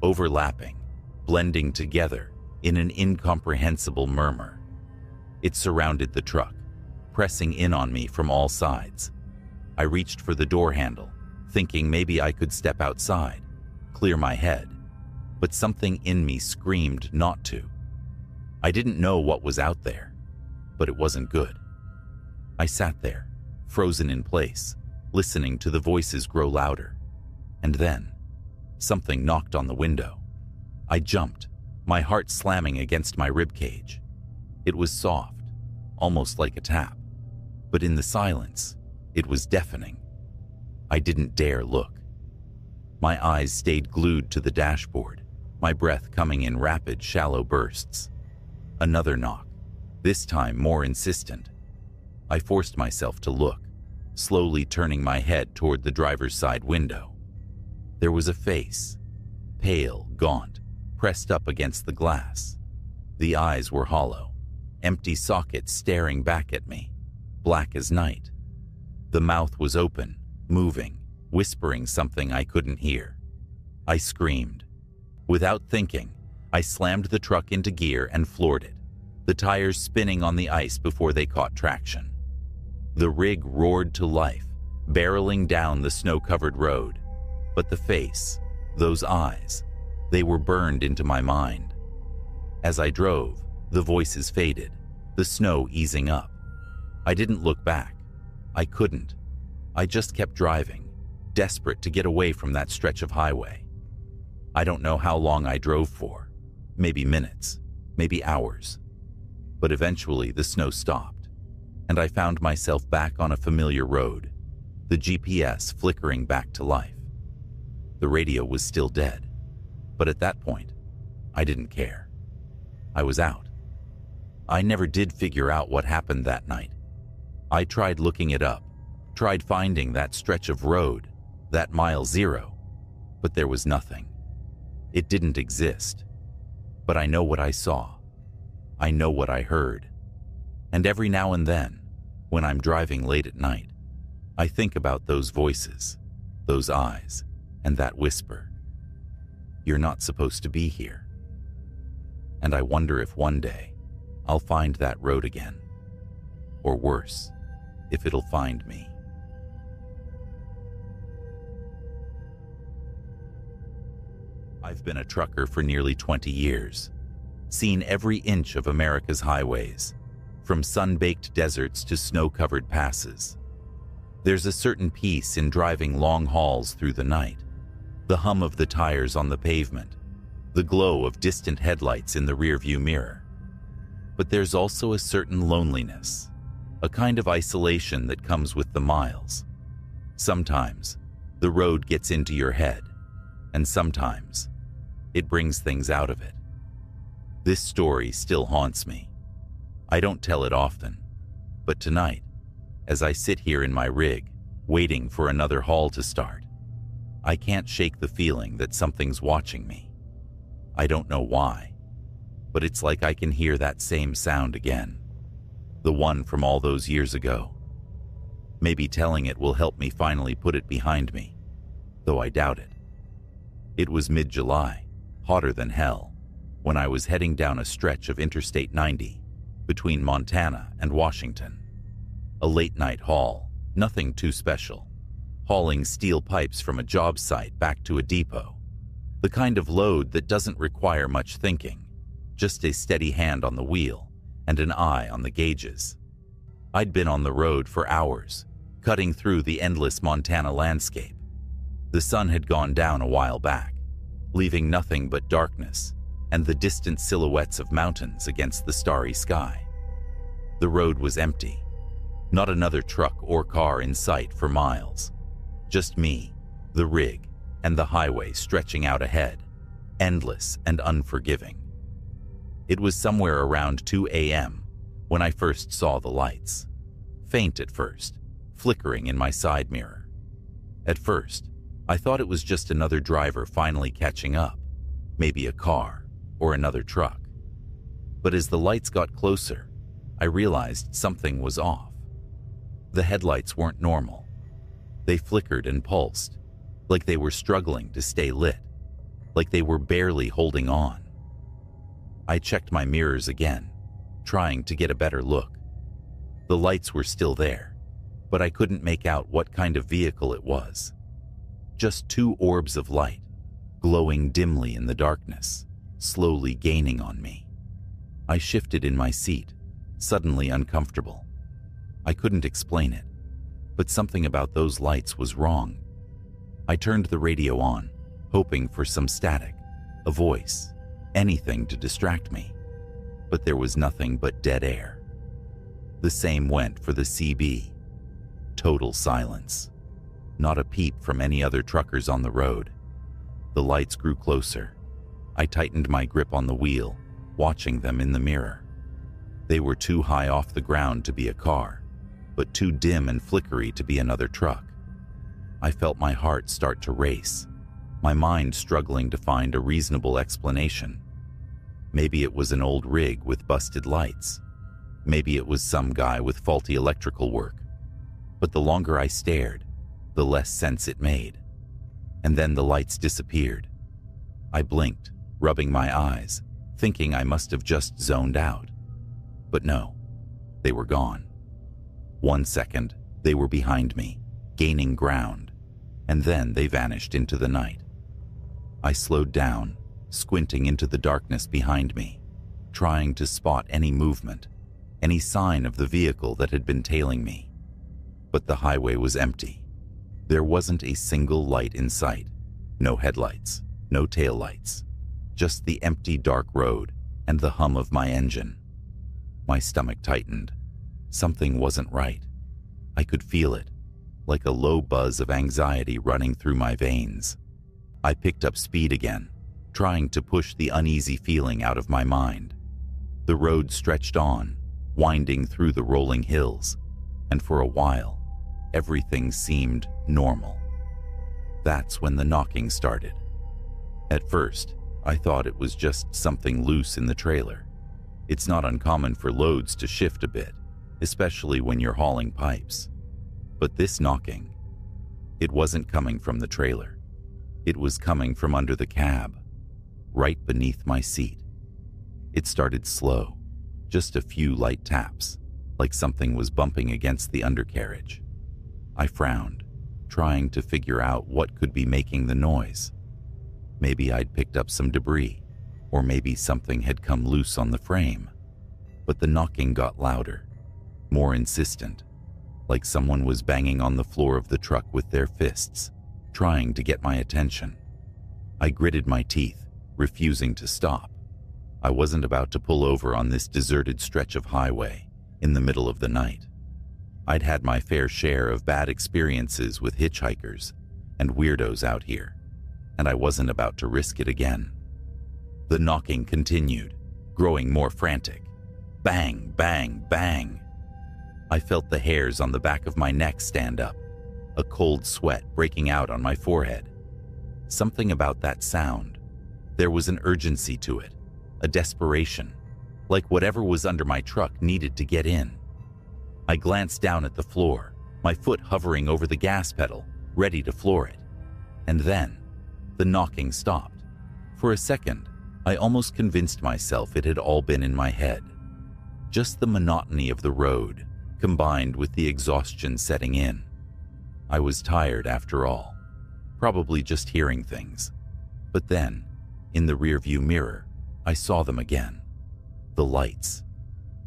overlapping, blending together in an incomprehensible murmur. It surrounded the truck, pressing in on me from all sides. I reached for the door handle, thinking maybe I could step outside, clear my head, but something in me screamed not to. I didn't know what was out there, but it wasn't good. I sat there, frozen in place, listening to the voices grow louder. And then, something knocked on the window. I jumped, my heart slamming against my ribcage. It was soft, almost like a tap, but in the silence, it was deafening. I didn't dare look. My eyes stayed glued to the dashboard, my breath coming in rapid, shallow bursts. Another knock, this time more insistent. I forced myself to look, slowly turning my head toward the driver's side window. There was a face, pale, gaunt, pressed up against the glass. The eyes were hollow, empty sockets staring back at me, black as night. The mouth was open, moving, whispering something I couldn't hear. I screamed. Without thinking, I slammed the truck into gear and floored it, the tires spinning on the ice before they caught traction. The rig roared to life, barreling down the snow-covered road. But the face, those eyes, they were burned into my mind. As I drove, the voices faded, the snow easing up. I didn't look back. I couldn't. I just kept driving, desperate to get away from that stretch of highway. I don't know how long I drove for, maybe minutes, maybe hours. But eventually the snow stopped, and I found myself back on a familiar road, the GPS flickering back to life. The radio was still dead, but at that point, I didn't care. I was out. I never did figure out what happened that night. I tried looking it up, tried finding that stretch of road, that mile 0, but there was nothing. It didn't exist. But I know what I saw. I know what I heard. And every now and then, when I'm driving late at night, I think about those voices, those eyes, and that whisper. You're not supposed to be here. And I wonder if one day I'll find that road again. Or worse, if it'll find me. I've been a trucker for nearly 20 years, seen every inch of America's highways, from sun-baked deserts to snow-covered passes. There's a certain peace in driving long hauls through the night, the hum of the tires on the pavement, the glow of distant headlights in the rearview mirror. But there's also a certain loneliness, a kind of isolation that comes with the miles. Sometimes the road gets into your head, and sometimes it brings things out of it. This story still haunts me. I don't tell it often, but tonight, as I sit here in my rig, waiting for another haul to start, I can't shake the feeling that something's watching me. I don't know why, but it's like I can hear that same sound again, the one from all those years ago. Maybe telling it will help me finally put it behind me, though I doubt it. It was mid-July, hotter than hell, when I was heading down a stretch of Interstate 90 between Montana and Washington. A late-night haul, nothing too special, hauling steel pipes from a job site back to a depot, the kind of load that doesn't require much thinking, just a steady hand on the wheel and an eye on the gauges. I'd been on the road for hours, cutting through the endless Montana landscape. The sun had gone down a while back, leaving nothing but darkness and the distant silhouettes of mountains against the starry sky. The road was empty. Not another truck or car in sight for miles. Just me, the rig, and the highway stretching out ahead, endless and unforgiving. It was somewhere around 2 a.m. when I first saw the lights. Faint at first, flickering in my side mirror. At first, I thought it was just another driver finally catching up, maybe a car or another truck. But as the lights got closer, I realized something was off. The headlights weren't normal. They flickered and pulsed, like they were struggling to stay lit, like they were barely holding on. I checked my mirrors again, trying to get a better look. The lights were still there, but I couldn't make out what kind of vehicle it was. Just two orbs of light, glowing dimly in the darkness, slowly gaining on me. I shifted in my seat, suddenly uncomfortable. I couldn't explain it, but something about those lights was wrong. I turned the radio on, hoping for some static, a voice, anything to distract me. But there was nothing but dead air. The same went for the CB. Total silence. Not a peep from any other truckers on the road. The lights grew closer. I tightened my grip on the wheel, watching them in the mirror. They were too high off the ground to be a car, but too dim and flickery to be another truck. I felt my heart start to race, my mind struggling to find a reasonable explanation. Maybe it was an old rig with busted lights. Maybe it was some guy with faulty electrical work. But the longer I stared, the less sense it made. And then the lights disappeared. I blinked, rubbing my eyes, thinking I must have just zoned out. But no, they were gone. 1 second, they were behind me, gaining ground, and then they vanished into the night. I slowed down, squinting into the darkness behind me, trying to spot any movement, any sign of the vehicle that had been tailing me. But the highway was empty. There wasn't a single light in sight. No headlights, no taillights, just the empty dark road and the hum of my engine. My stomach tightened. Something wasn't right. I could feel it, like a low buzz of anxiety running through my veins. I picked up speed again, trying to push the uneasy feeling out of my mind. The road stretched on, winding through the rolling hills, and for a while, everything seemed normal. That's when the knocking started. At first, I thought it was just something loose in the trailer. It's not uncommon for loads to shift a bit, especially when you're hauling pipes. But this knocking, it wasn't coming from the trailer. It was coming from under the cab, right beneath my seat. It started slow, just a few light taps, like something was bumping against the undercarriage. I frowned, trying to figure out what could be making the noise. Maybe I'd picked up some debris, or maybe something had come loose on the frame. But the knocking got louder, more insistent, like someone was banging on the floor of the truck with their fists, trying to get my attention. I gritted my teeth, refusing to stop. I wasn't about to pull over on this deserted stretch of highway in the middle of the night. I'd had my fair share of bad experiences with hitchhikers and weirdos out here, and I wasn't about to risk it again. The knocking continued, growing more frantic. Bang, bang, bang. I felt the hairs on the back of my neck stand up, a cold sweat breaking out on my forehead. Something about that sound. There was an urgency to it, a desperation, like whatever was under my truck needed to get in. I glanced down at the floor, my foot hovering over the gas pedal, ready to floor it. And then, the knocking stopped. For a second, I almost convinced myself it had all been in my head. Just the monotony of the road, combined with the exhaustion setting in. I was tired after all, probably just hearing things. But then, in the rearview mirror, I saw them again. The lights.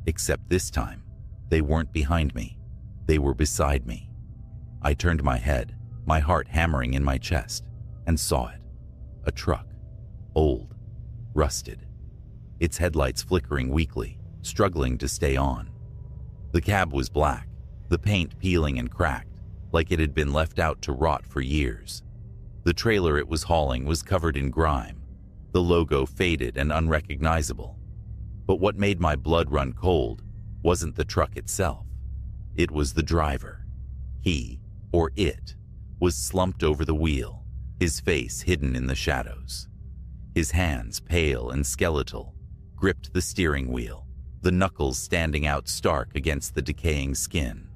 Except this time, They weren't behind me. They were beside me. I turned my head, my heart hammering in my chest, and saw it. A truck. Old. Rusted. Its headlights flickering weakly, struggling to stay on. The cab was black, the paint peeling and cracked, like it had been left out to rot for years. The trailer it was hauling was covered in grime, the logo faded and unrecognizable. But what made my blood run cold wasn't the truck itself. It was the driver. He, or it, was slumped over the wheel, his face hidden in the shadows. His hands, pale and skeletal, gripped the steering wheel, the knuckles standing out stark against the decaying skin.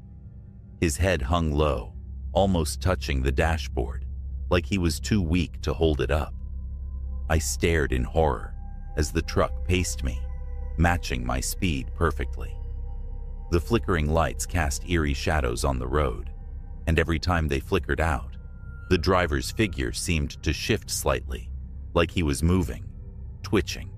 His head hung low, almost touching the dashboard, like he was too weak to hold it up. I stared in horror as the truck paced me, matching my speed perfectly. The flickering lights cast eerie shadows on the road, and every time they flickered out, the driver's figure seemed to shift slightly, like he was moving, twitching.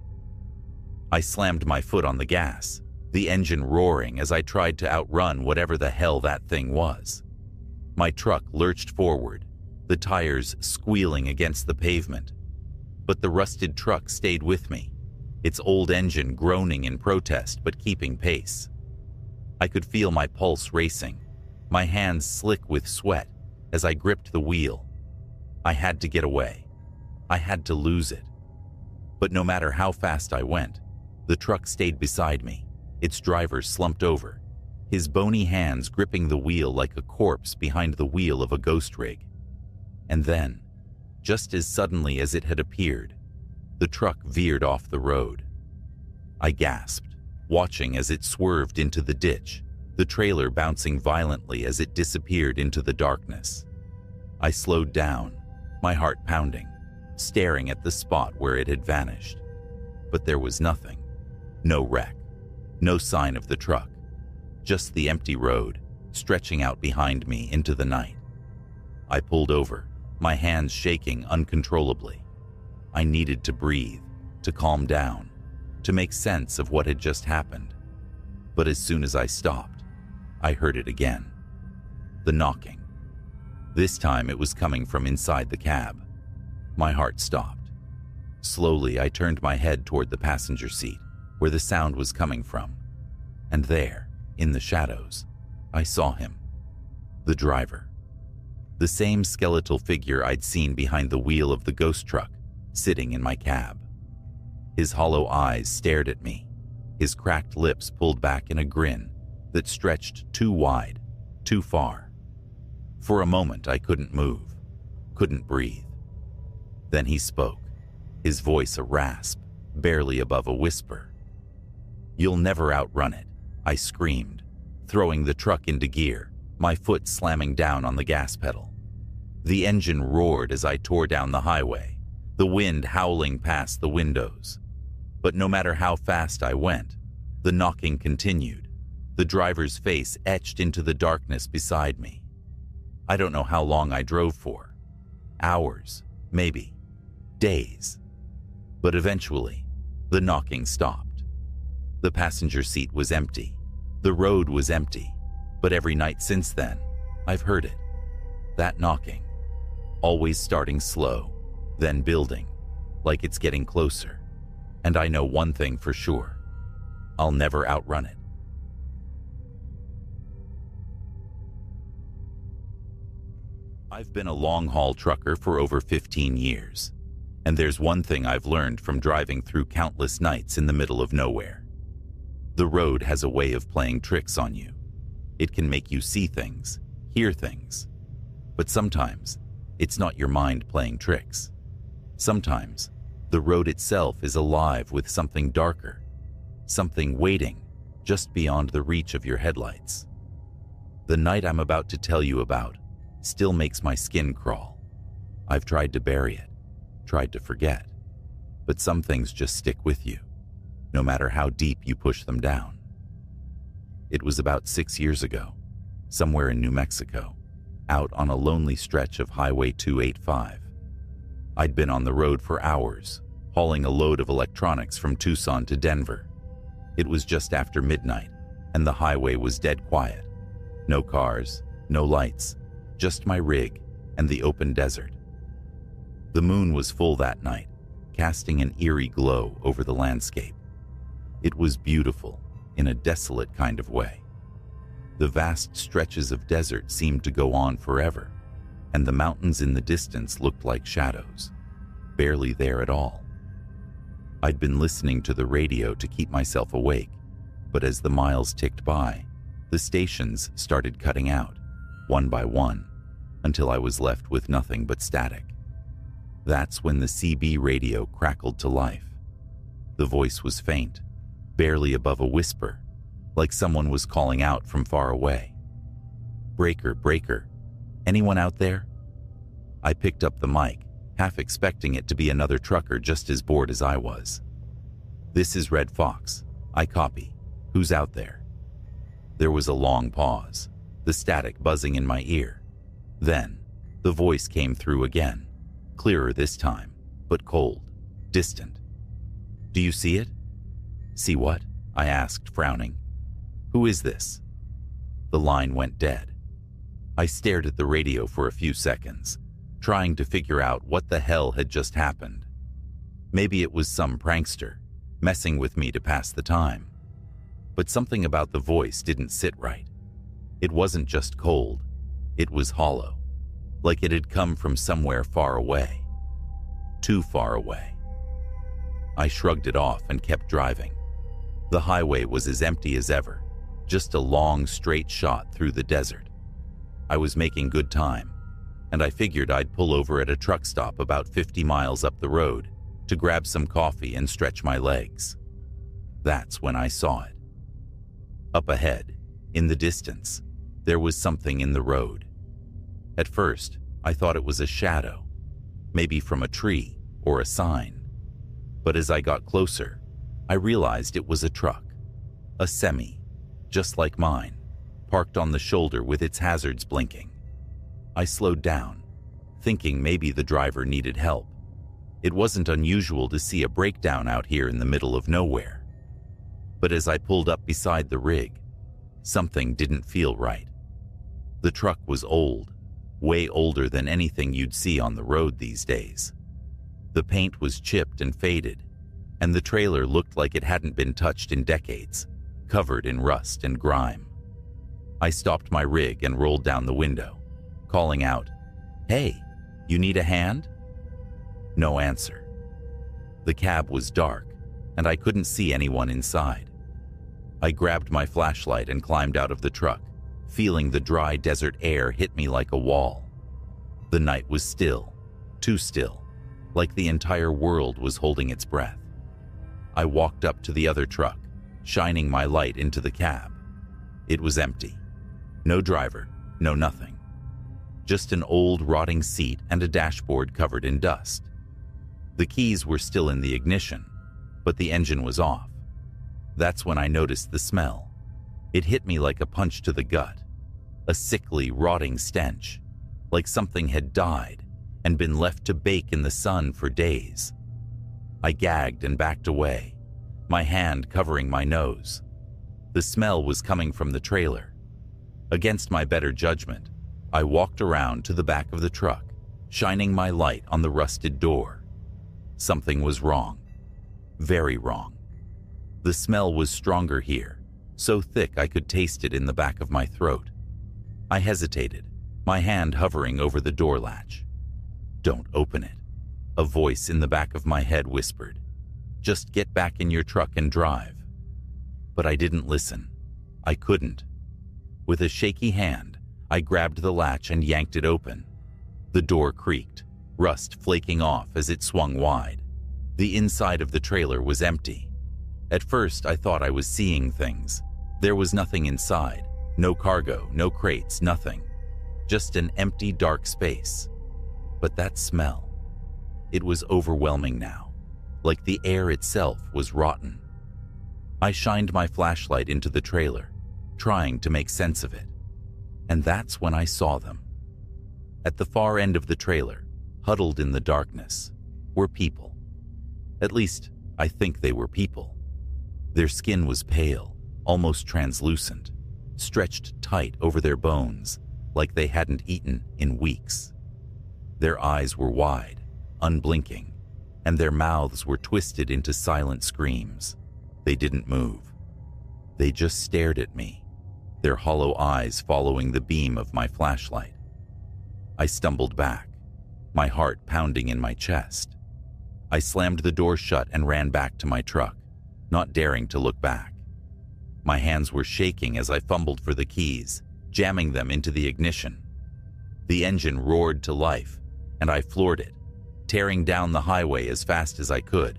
I slammed my foot on the gas, the engine roaring as I tried to outrun whatever the hell that thing was. My truck lurched forward, the tires squealing against the pavement. But the rusted truck stayed with me, its old engine groaning in protest but keeping pace. I could feel my pulse racing, my hands slick with sweat as I gripped the wheel. I had to get away. I had to lose it. But no matter how fast I went, the truck stayed beside me, its driver slumped over, his bony hands gripping the wheel like a corpse behind the wheel of a ghost rig. And then, just as suddenly as it had appeared, the truck veered off the road. I gasped, watching as it swerved into the ditch, the trailer bouncing violently as it disappeared into the darkness. I slowed down, my heart pounding, staring at the spot where it had vanished. But there was nothing. No wreck, no sign of the truck, just the empty road stretching out behind me into the night. I pulled over, my hands shaking uncontrollably. I needed to breathe, to calm down, to make sense of what had just happened. But as soon as I stopped, I heard it again. The knocking. This time it was coming from inside the cab. My heart stopped. Slowly, I turned my head toward the passenger seat, where the sound was coming from. And there, in the shadows, I saw him. The driver. The same skeletal figure I'd seen behind the wheel of the ghost truck, sitting in my cab. His hollow eyes stared at me, his cracked lips pulled back in a grin that stretched too wide, too far. For a moment I couldn't move, couldn't breathe. Then he spoke, his voice a rasp, barely above a whisper. "You'll never outrun it," I screamed, throwing the truck into gear, my foot slamming down on the gas pedal. The engine roared as I tore down the highway, the wind howling past the windows. But no matter how fast I went, the knocking continued, the driver's face etched into the darkness beside me. I don't know how long I drove for. Hours, maybe. Days. But eventually, the knocking stopped. The passenger seat was empty. The road was empty. But every night since then, I've heard it. That knocking. Always starting slow, then building, like it's getting closer. And I know one thing for sure. I'll never outrun it. I've been a long-haul trucker for over 15 years. And there's one thing I've learned from driving through countless nights in the middle of nowhere. The road has a way of playing tricks on you. It can make you see things, hear things. But sometimes, it's not your mind playing tricks. Sometimes, the road itself is alive with something darker, something waiting just beyond the reach of your headlights. The night I'm about to tell you about still makes my skin crawl. I've tried to bury it, tried to forget, but some things just stick with you, no matter how deep you push them down. It was about 6 years ago, somewhere in New Mexico, out on a lonely stretch of Highway 285. I'd been on the road for hours, hauling a load of electronics from Tucson to Denver. It was just after midnight, and the highway was dead quiet. No cars, no lights, just my rig and the open desert. The moon was full that night, casting an eerie glow over the landscape. It was beautiful in a desolate kind of way. The vast stretches of desert seemed to go on forever, and the mountains in the distance looked like shadows, barely there at all. I'd been listening to the radio to keep myself awake, but as the miles ticked by, the stations started cutting out, one by one, until I was left with nothing but static. That's when the CB radio crackled to life. The voice was faint, barely above a whisper, like someone was calling out from far away. "Breaker, breaker, anyone out there?" I picked up the mic, half expecting it to be another trucker just as bored as I was. "This is Red Fox. I copy. Who's out there?" There was a long pause, the static buzzing in my ear. Then, the voice came through again, clearer this time, but cold, distant. "Do you see it?" "See what?" I asked, frowning. "Who is this?" The line went dead. I stared at the radio for a few seconds, trying to figure out what the hell had just happened. Maybe it was some prankster, messing with me to pass the time. But something about the voice didn't sit right. It wasn't just cold, it was hollow, like it had come from somewhere far away. Too far away. I shrugged it off and kept driving. The highway was as empty as ever, just a long, straight shot through the desert. I was making good time, and I figured I'd pull over at a truck stop about 50 miles up the road to grab some coffee and stretch my legs. That's when I saw it. Up ahead, in the distance, there was something in the road. At first, I thought it was a shadow, maybe from a tree or a sign. But as I got closer, I realized it was a truck, a semi, just like mine, parked on the shoulder with its hazards blinking. I slowed down, thinking maybe the driver needed help. It wasn't unusual to see a breakdown out here in the middle of nowhere. But as I pulled up beside the rig, something didn't feel right. The truck was old, way older than anything you'd see on the road these days. The paint was chipped and faded, and the trailer looked like it hadn't been touched in decades, covered in rust and grime. I stopped my rig and rolled down the window, calling out, "Hey, you need a hand?" No answer. The cab was dark, and I couldn't see anyone inside. I grabbed my flashlight and climbed out of the truck, feeling the dry desert air hit me like a wall. The night was still, too still, like the entire world was holding its breath. I walked up to the other truck, shining my light into the cab. It was empty. No driver, no nothing. Just an old rotting seat and a dashboard covered in dust. The keys were still in the ignition, but the engine was off. That's when I noticed the smell. It hit me like a punch to the gut. A sickly, rotting stench, like something had died and been left to bake in the sun for days. I gagged and backed away, my hand covering my nose. The smell was coming from the trailer. Against my better judgment, I walked around to the back of the truck, shining my light on the rusted door. Something was wrong. Very wrong. The smell was stronger here, so thick I could taste it in the back of my throat. I hesitated, my hand hovering over the door latch. "Don't open it," a voice in the back of my head whispered. "Just get back in your truck and drive." But I didn't listen. I couldn't. With a shaky hand, I grabbed the latch and yanked it open. The door creaked, rust flaking off as it swung wide. The inside of the trailer was empty. At first, I thought I was seeing things. There was nothing inside. No cargo, no crates, nothing. Just an empty, dark space. But that smell, it was overwhelming now, like the air itself was rotten. I shined my flashlight into the trailer, trying to make sense of it. And that's when I saw them. At the far end of the trailer, huddled in the darkness, were people. At least, I think they were people. Their skin was pale, almost translucent, stretched tight over their bones like they hadn't eaten in weeks. Their eyes were wide, unblinking, and their mouths were twisted into silent screams. They didn't move. They just stared at me, their hollow eyes following the beam of my flashlight. I stumbled back, my heart pounding in my chest. I slammed the door shut and ran back to my truck, not daring to look back. My hands were shaking as I fumbled for the keys, jamming them into the ignition. The engine roared to life, and I floored it, tearing down the highway as fast as I could.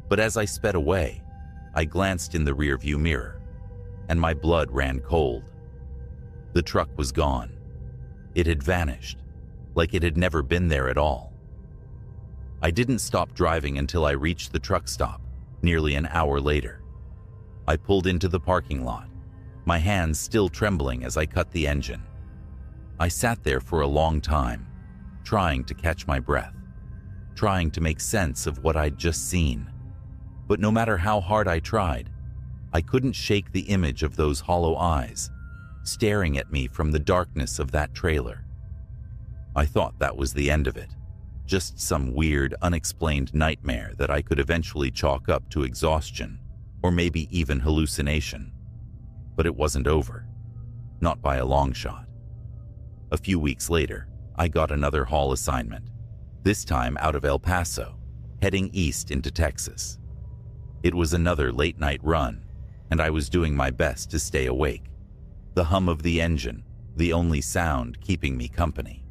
But as I sped away, I glanced in the rearview mirror, and my blood ran cold. The truck was gone. It had vanished, like it had never been there at all. I didn't stop driving until I reached the truck stop, nearly an hour later. I pulled into the parking lot, my hands still trembling as I cut the engine. I sat there for a long time, trying to catch my breath, trying to make sense of what I'd just seen. But no matter how hard I tried, I couldn't shake the image of those hollow eyes, staring at me from the darkness of that trailer. I thought that was the end of it, just some weird, unexplained nightmare that I could eventually chalk up to exhaustion, or maybe even hallucination. But it wasn't over, not by a long shot. A few weeks later, I got another haul assignment, this time out of El Paso, heading east into Texas. It was another late-night run, and I was doing my best to stay awake, the hum of the engine, the only sound keeping me company.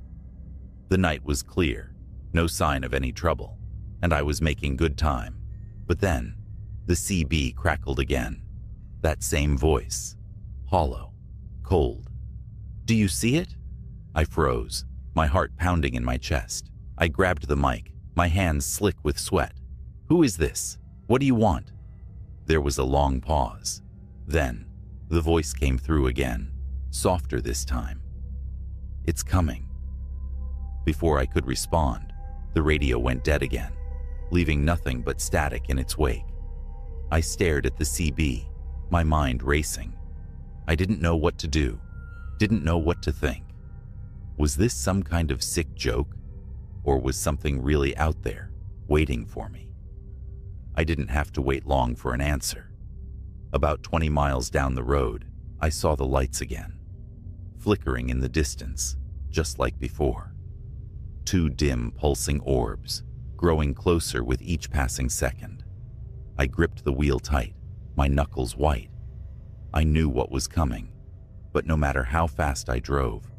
The night was clear, no sign of any trouble, and I was making good time. But then, the CB crackled again. That same voice, hollow, cold. "Do you see it?" I froze, my heart pounding in my chest. I grabbed the mic, my hands slick with sweat. "Who is this? What do you want?" There was a long pause. Then, the voice came through again, softer this time. "It's coming." Before I could respond, the radio went dead again, leaving nothing but static in its wake. I stared at the CB, my mind racing. I didn't know what to do, didn't know what to think. Was this some kind of sick joke, or was something really out there, waiting for me? I didn't have to wait long for an answer. About 20 miles down the road, I saw the lights again, flickering in the distance, just like before. Two dim, pulsing orbs, growing closer with each passing second. I gripped the wheel tight, my knuckles white. I knew what was coming, but no matter how fast I drove,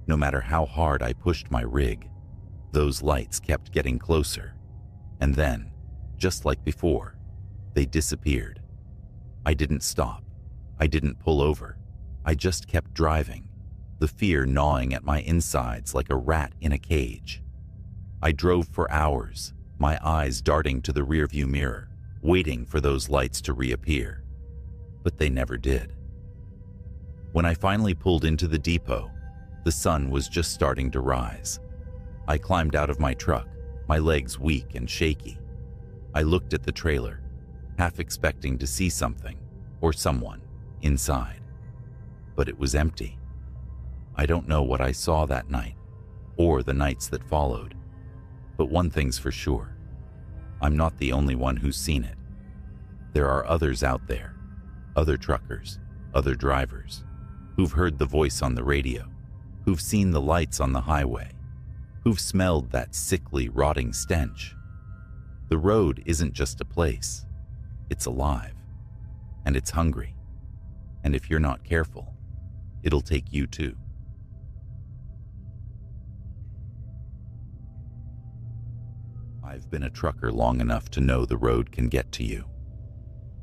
no matter how hard I pushed my rig, those lights kept getting closer. And then, just like before, they disappeared. I didn't stop. I didn't pull over. I just kept driving, the fear gnawing at my insides like a rat in a cage. I drove for hours, my eyes darting to the rearview mirror, waiting for those lights to reappear. But they never did. When I finally pulled into the depot, the sun was just starting to rise. I climbed out of my truck, my legs weak and shaky. I looked at the trailer, half expecting to see something, or someone, inside. But it was empty. I don't know what I saw that night, or the nights that followed. But one thing's for sure. I'm not the only one who's seen it. There are others out there, other truckers, other drivers, who've heard the voice on the radio, who've seen the lights on the highway, who've smelled that sickly, rotting stench. The road isn't just a place. It's alive, and it's hungry. And if you're not careful, it'll take you too. I've been a trucker long enough to know the road can get to you.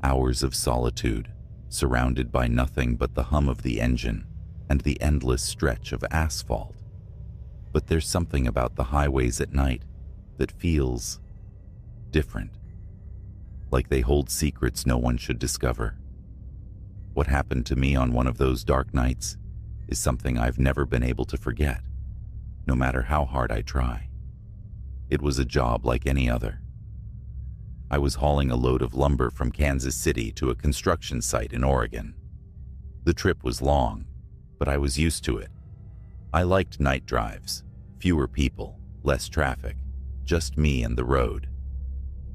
Hours of solitude, surrounded by nothing but the hum of the engine and the endless stretch of asphalt. But there's something about the highways at night that feels different, like they hold secrets no one should discover. What happened to me on one of those dark nights is something I've never been able to forget, no matter how hard I try. It was a job like any other. I was hauling a load of lumber from Kansas City to a construction site in Oregon. The trip was long, but I was used to it. I liked night drives, fewer people, less traffic, just me and the road.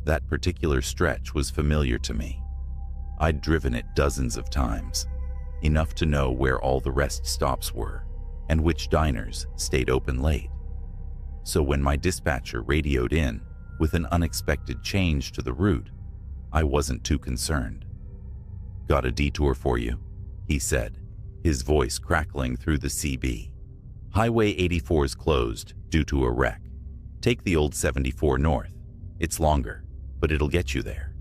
That particular stretch was familiar to me. I'd driven it dozens of times, enough to know where all the rest stops were and which diners stayed open late. So when my dispatcher radioed in with an unexpected change to the route, I wasn't too concerned. "Got a detour for you," he said, his voice crackling through the CB. "Highway 84's closed due to a wreck. Take the old 74 north. It's longer, but it'll get you there."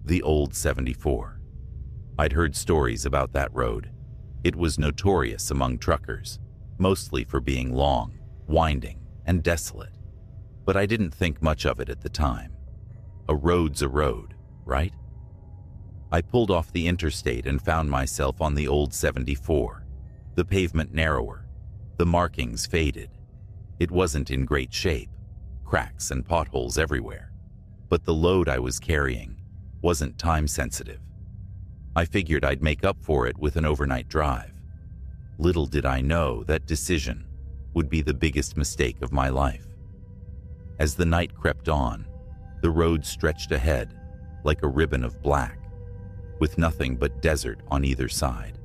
The old 74. I'd heard stories about that road. It was notorious among truckers, mostly for being long, winding, and desolate. But I didn't think much of it at the time. A road's a road, right? I pulled off the interstate and found myself on the old 74, the pavement narrower, the markings faded. It wasn't in great shape, cracks and potholes everywhere. But the load I was carrying wasn't time-sensitive. I figured I'd make up for it with an overnight drive. Little did I know that decision would be the biggest mistake of my life. As the night crept on, the road stretched ahead like a ribbon of black, with nothing but desert on either side.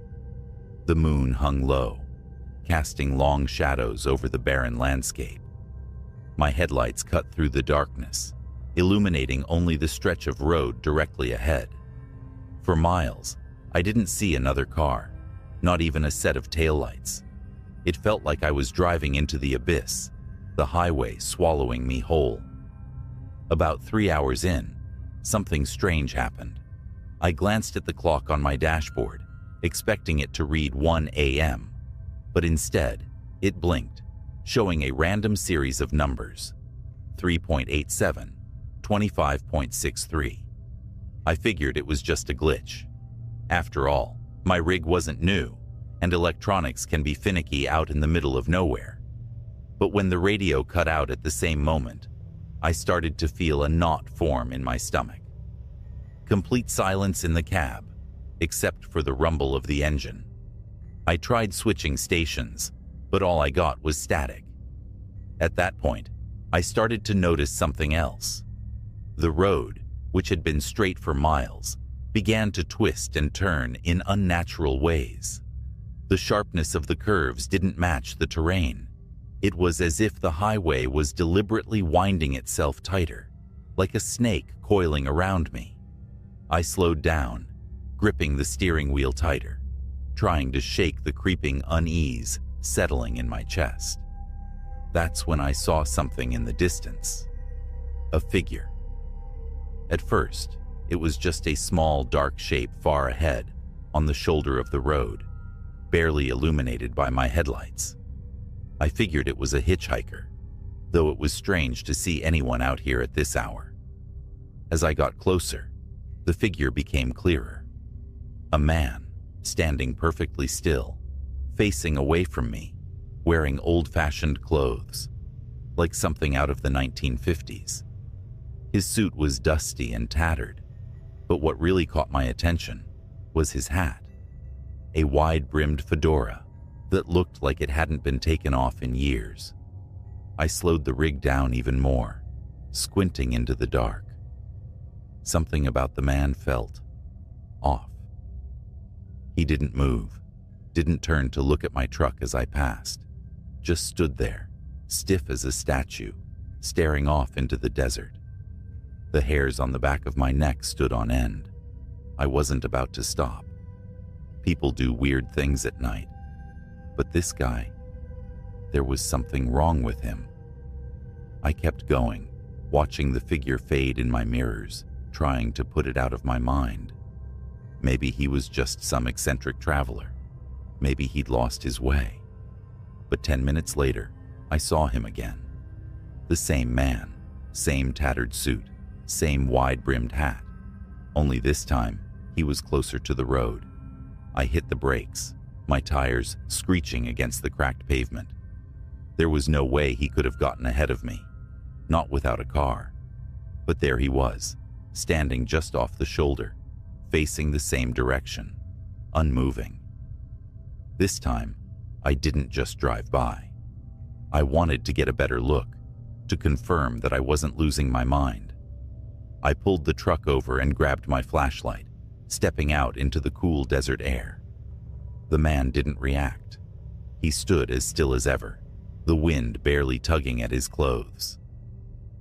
The moon hung low, casting long shadows over the barren landscape. My headlights cut through the darkness, illuminating only the stretch of road directly ahead. For miles, I didn't see another car, not even a set of taillights. It felt like I was driving into the abyss, the highway swallowing me whole. About 3 hours in, something strange happened. I glanced at the clock on my dashboard, expecting it to read 1 a.m., but instead, it blinked, showing a random series of numbers: 3.87, 25.63. I figured it was just a glitch. After all, my rig wasn't new, and electronics can be finicky out in the middle of nowhere. But when the radio cut out at the same moment, I started to feel a knot form in my stomach. Complete silence in the cab, except for the rumble of the engine. I tried switching stations, but all I got was static. At that point, I started to notice something else. The road, which had been straight for miles, began to twist and turn in unnatural ways. The sharpness of the curves didn't match the terrain. It was as if the highway was deliberately winding itself tighter, like a snake coiling around me. I slowed down, gripping the steering wheel tighter, trying to shake the creeping unease settling in my chest. That's when I saw something in the distance. A figure. At first, it was just a small, dark shape far ahead, on the shoulder of the road, barely illuminated by my headlights. I figured it was a hitchhiker, though it was strange to see anyone out here at this hour. As I got closer, the figure became clearer. A man, standing perfectly still, facing away from me, wearing old-fashioned clothes, like something out of the 1950s. His suit was dusty and tattered, but what really caught my attention was his hat, a wide-brimmed fedora that looked like it hadn't been taken off in years. I slowed the rig down even more, squinting into the dark. Something about the man felt off. He didn't move, didn't turn to look at my truck as I passed, just stood there, stiff as a statue, staring off into the desert. The hairs on the back of my neck stood on end. I wasn't about to stop. People do weird things at night. But this guy, there was something wrong with him. I kept going, watching the figure fade in my mirrors, trying to put it out of my mind. Maybe he was just some eccentric traveler. Maybe he'd lost his way. But 10 minutes later, I saw him again. The same man, same tattered suit, same wide-brimmed hat. Only this time, he was closer to the road. I hit the brakes, my tires screeching against the cracked pavement. There was no way he could have gotten ahead of me, not without a car. But there he was, standing just off the shoulder, facing the same direction, unmoving. This time, I didn't just drive by. I wanted to get a better look, to confirm that I wasn't losing my mind. I pulled the truck over and grabbed my flashlight, stepping out into the cool desert air. The man didn't react. He stood as still as ever, the wind barely tugging at his clothes.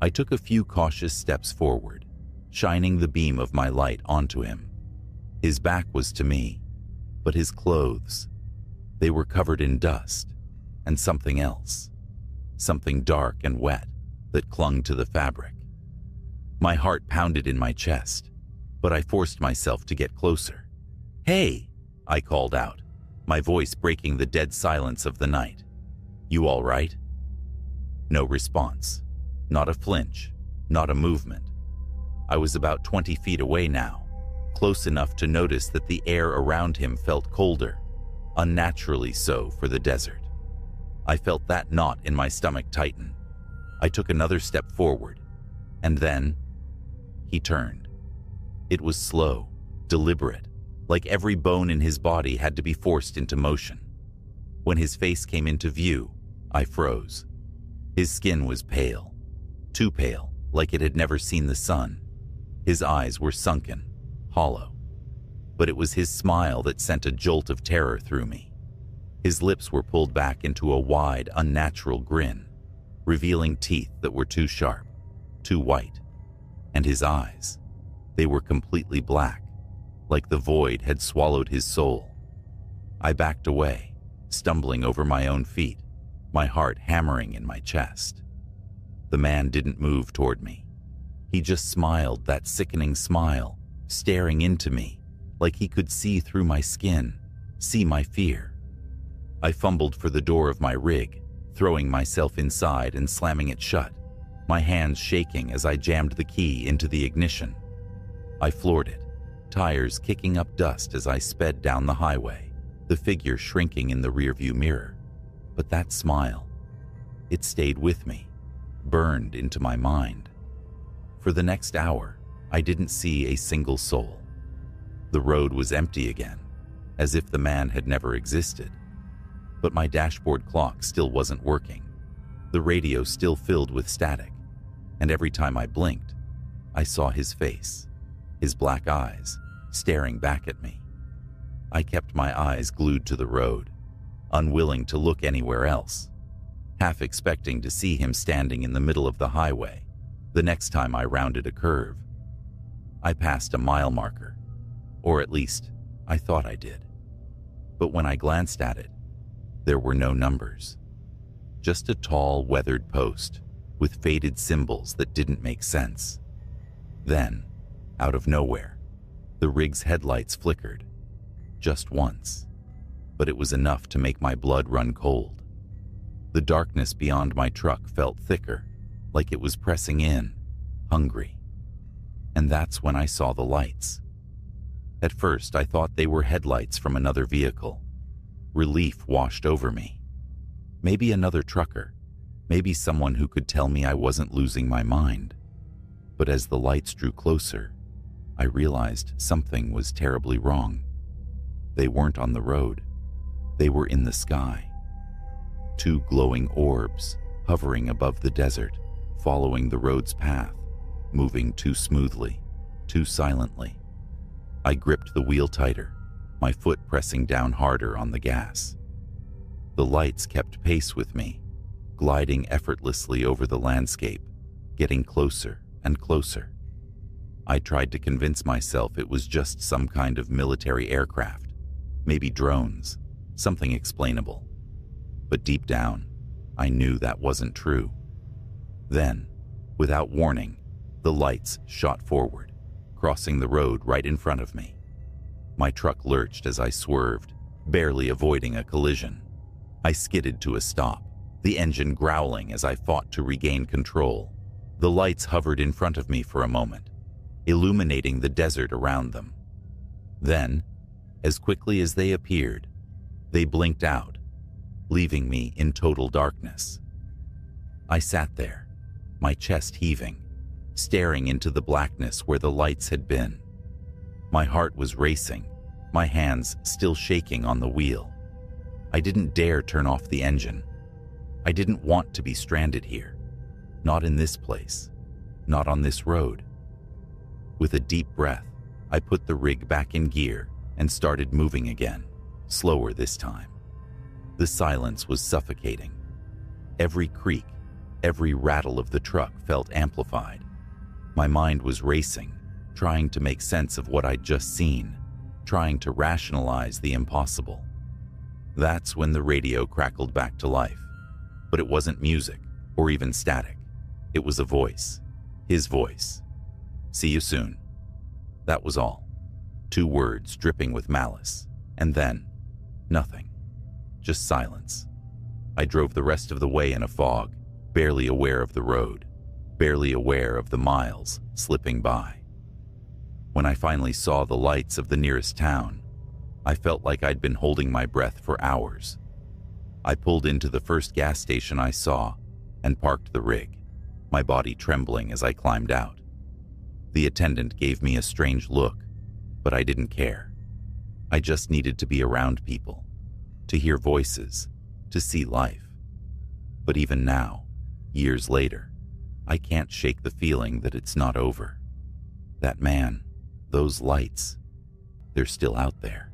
I took a few cautious steps forward, shining the beam of my light onto him. His back was to me, but his clothes, they were covered in dust and something else, something dark and wet that clung to the fabric. My heart pounded in my chest, but I forced myself to get closer. "Hey," I called out, my voice breaking the dead silence of the night. "You all right?" No response, not a flinch, not a movement. I was about 20 feet away now, close enough to notice that the air around him felt colder, unnaturally so for the desert. I felt that knot in my stomach tighten. I took another step forward, and then he turned. It was slow, deliberate, like every bone in his body had to be forced into motion. When his face came into view, I froze. His skin was pale, too pale, like it had never seen the sun. His eyes were sunken, hollow. But it was his smile that sent a jolt of terror through me. His lips were pulled back into a wide, unnatural grin, revealing teeth that were too sharp, too white. And his eyes, they were completely black, like the void had swallowed his soul. I backed away, stumbling over my own feet, my heart hammering in my chest. The man didn't move toward me. He just smiled, that sickening smile, staring into me, like he could see through my skin, see my fear. I fumbled for the door of my rig, throwing myself inside and slamming it shut, my hands shaking as I jammed the key into the ignition. I floored it, tires kicking up dust as I sped down the highway, the figure shrinking in the rearview mirror. But that smile, it stayed with me, burned into my mind. For the next hour, I didn't see a single soul. The road was empty again, as if the man had never existed. But my dashboard clock still wasn't working. The radio still filled with static, and every time I blinked, I saw his face, his black eyes, staring back at me. I kept my eyes glued to the road, unwilling to look anywhere else, half expecting to see him standing in the middle of the highway the next time I rounded a curve. I passed a mile marker, or at least I thought I did. But when I glanced at it, there were no numbers, just a tall, weathered post with faded symbols that didn't make sense. Then, out of nowhere, the rig's headlights flickered, just once, but it was enough to make my blood run cold. The darkness beyond my truck felt thicker, like it was pressing in, hungry. And that's when I saw the lights. At first, I thought they were headlights from another vehicle. Relief washed over me. Maybe another trucker, maybe someone who could tell me I wasn't losing my mind. But as the lights drew closer, I realized something was terribly wrong. They weren't on the road. They were in the sky. Two glowing orbs hovering above the desert, following the road's path, moving too smoothly, too silently. I gripped the wheel tighter, my foot pressing down harder on the gas. The lights kept pace with me, gliding effortlessly over the landscape, getting closer and closer. I tried to convince myself it was just some kind of military aircraft, maybe drones, something explainable. But deep down, I knew that wasn't true. Then, without warning, the lights shot forward, crossing the road right in front of me. My truck lurched as I swerved, barely avoiding a collision. I skidded to a stop, the engine growling as I fought to regain control. The lights hovered in front of me for a moment, illuminating the desert around them. Then, as quickly as they appeared, they blinked out, leaving me in total darkness. I sat there, my chest heaving, staring into the blackness where the lights had been. My heart was racing, my hands still shaking on the wheel. I didn't dare turn off the engine. I didn't want to be stranded here. Not in this place. Not on this road. With a deep breath, I put the rig back in gear and started moving again, slower this time. The silence was suffocating. Every creak, every rattle of the truck felt amplified. My mind was racing, trying to make sense of what I'd just seen, trying to rationalize the impossible. That's when the radio crackled back to life. But it wasn't music, or even static. It was a voice. His voice. "See you soon." That was all. 2 words dripping with malice. And then, nothing. Just silence. I drove the rest of the way in a fog, barely aware of the road, barely aware of the miles slipping by. When I finally saw the lights of the nearest town, I felt like I'd been holding my breath for hours. I pulled into the first gas station I saw and parked the rig, my body trembling as I climbed out. The attendant gave me a strange look, but I didn't care. I just needed to be around people, to hear voices, to see life. But even now, years later, I can't shake the feeling that it's not over. That man, those lights, they're still out there,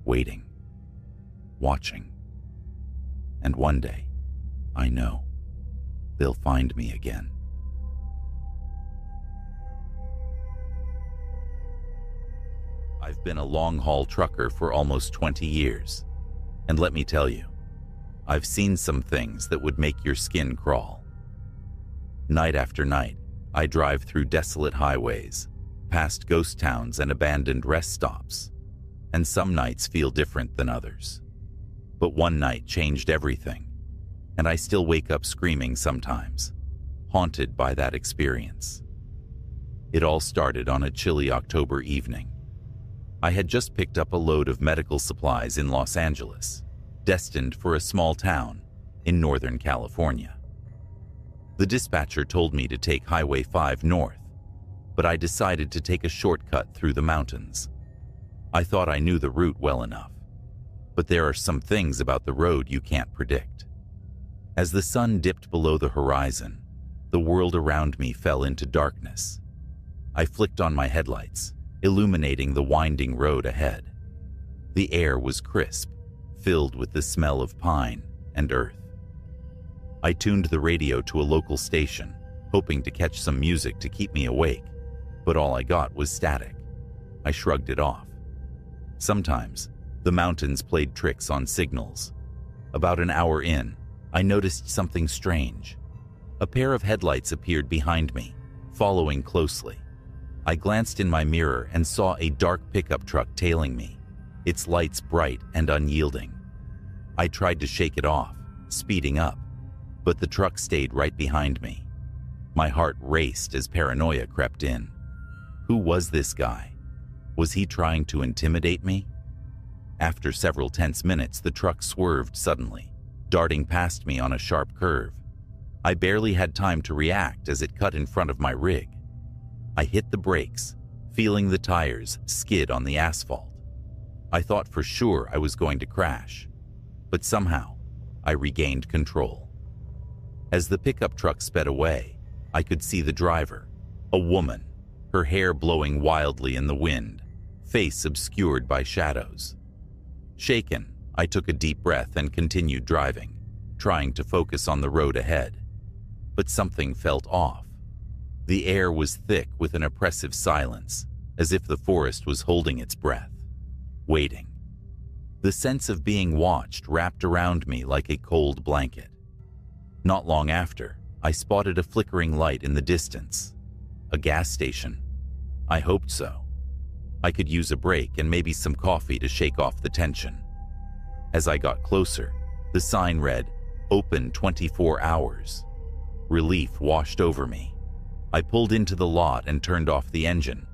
waiting, watching. And one day, I know, they'll find me again. I've been a long-haul trucker for almost 20 years, and let me tell you, I've seen some things that would make your skin crawl. Night after night, I drive through desolate highways, past ghost towns and abandoned rest stops, and some nights feel different than others. But one night changed everything, and I still wake up screaming sometimes, haunted by that experience. It all started on a chilly October evening. I had just picked up a load of medical supplies in Los Angeles, destined for a small town in Northern California. The dispatcher told me to take Highway 5 north, but I decided to take a shortcut through the mountains. I thought I knew the route well enough, but there are some things about the road you can't predict. As the sun dipped below the horizon, the world around me fell into darkness. I flicked on my headlights, illuminating the winding road ahead. The air was crisp, filled with the smell of pine and earth. I tuned the radio to a local station, hoping to catch some music to keep me awake, but all I got was static. I shrugged it off. Sometimes, the mountains played tricks on signals. About an hour in, I noticed something strange. A pair of headlights appeared behind me, following closely. I glanced in my mirror and saw a dark pickup truck tailing me, its lights bright and unyielding. I tried to shake it off, speeding up, but the truck stayed right behind me. My heart raced as paranoia crept in. Who was this guy? Was he trying to intimidate me? After several tense minutes, the truck swerved suddenly, darting past me on a sharp curve. I barely had time to react as it cut in front of my rig. I hit the brakes, feeling the tires skid on the asphalt. I thought for sure I was going to crash, but somehow I regained control. As the pickup truck sped away, I could see the driver, a woman, her hair blowing wildly in the wind, face obscured by shadows. Shaken, I took a deep breath and continued driving, trying to focus on the road ahead. But something felt off. The air was thick with an oppressive silence, as if the forest was holding its breath, waiting. The sense of being watched wrapped around me like a cold blanket. Not long after, I spotted a flickering light in the distance. A gas station. I hoped so. I could use a break and maybe some coffee to shake off the tension. As I got closer, the sign read, "Open 24 hours." Relief washed over me. I pulled into the lot and turned off the engine,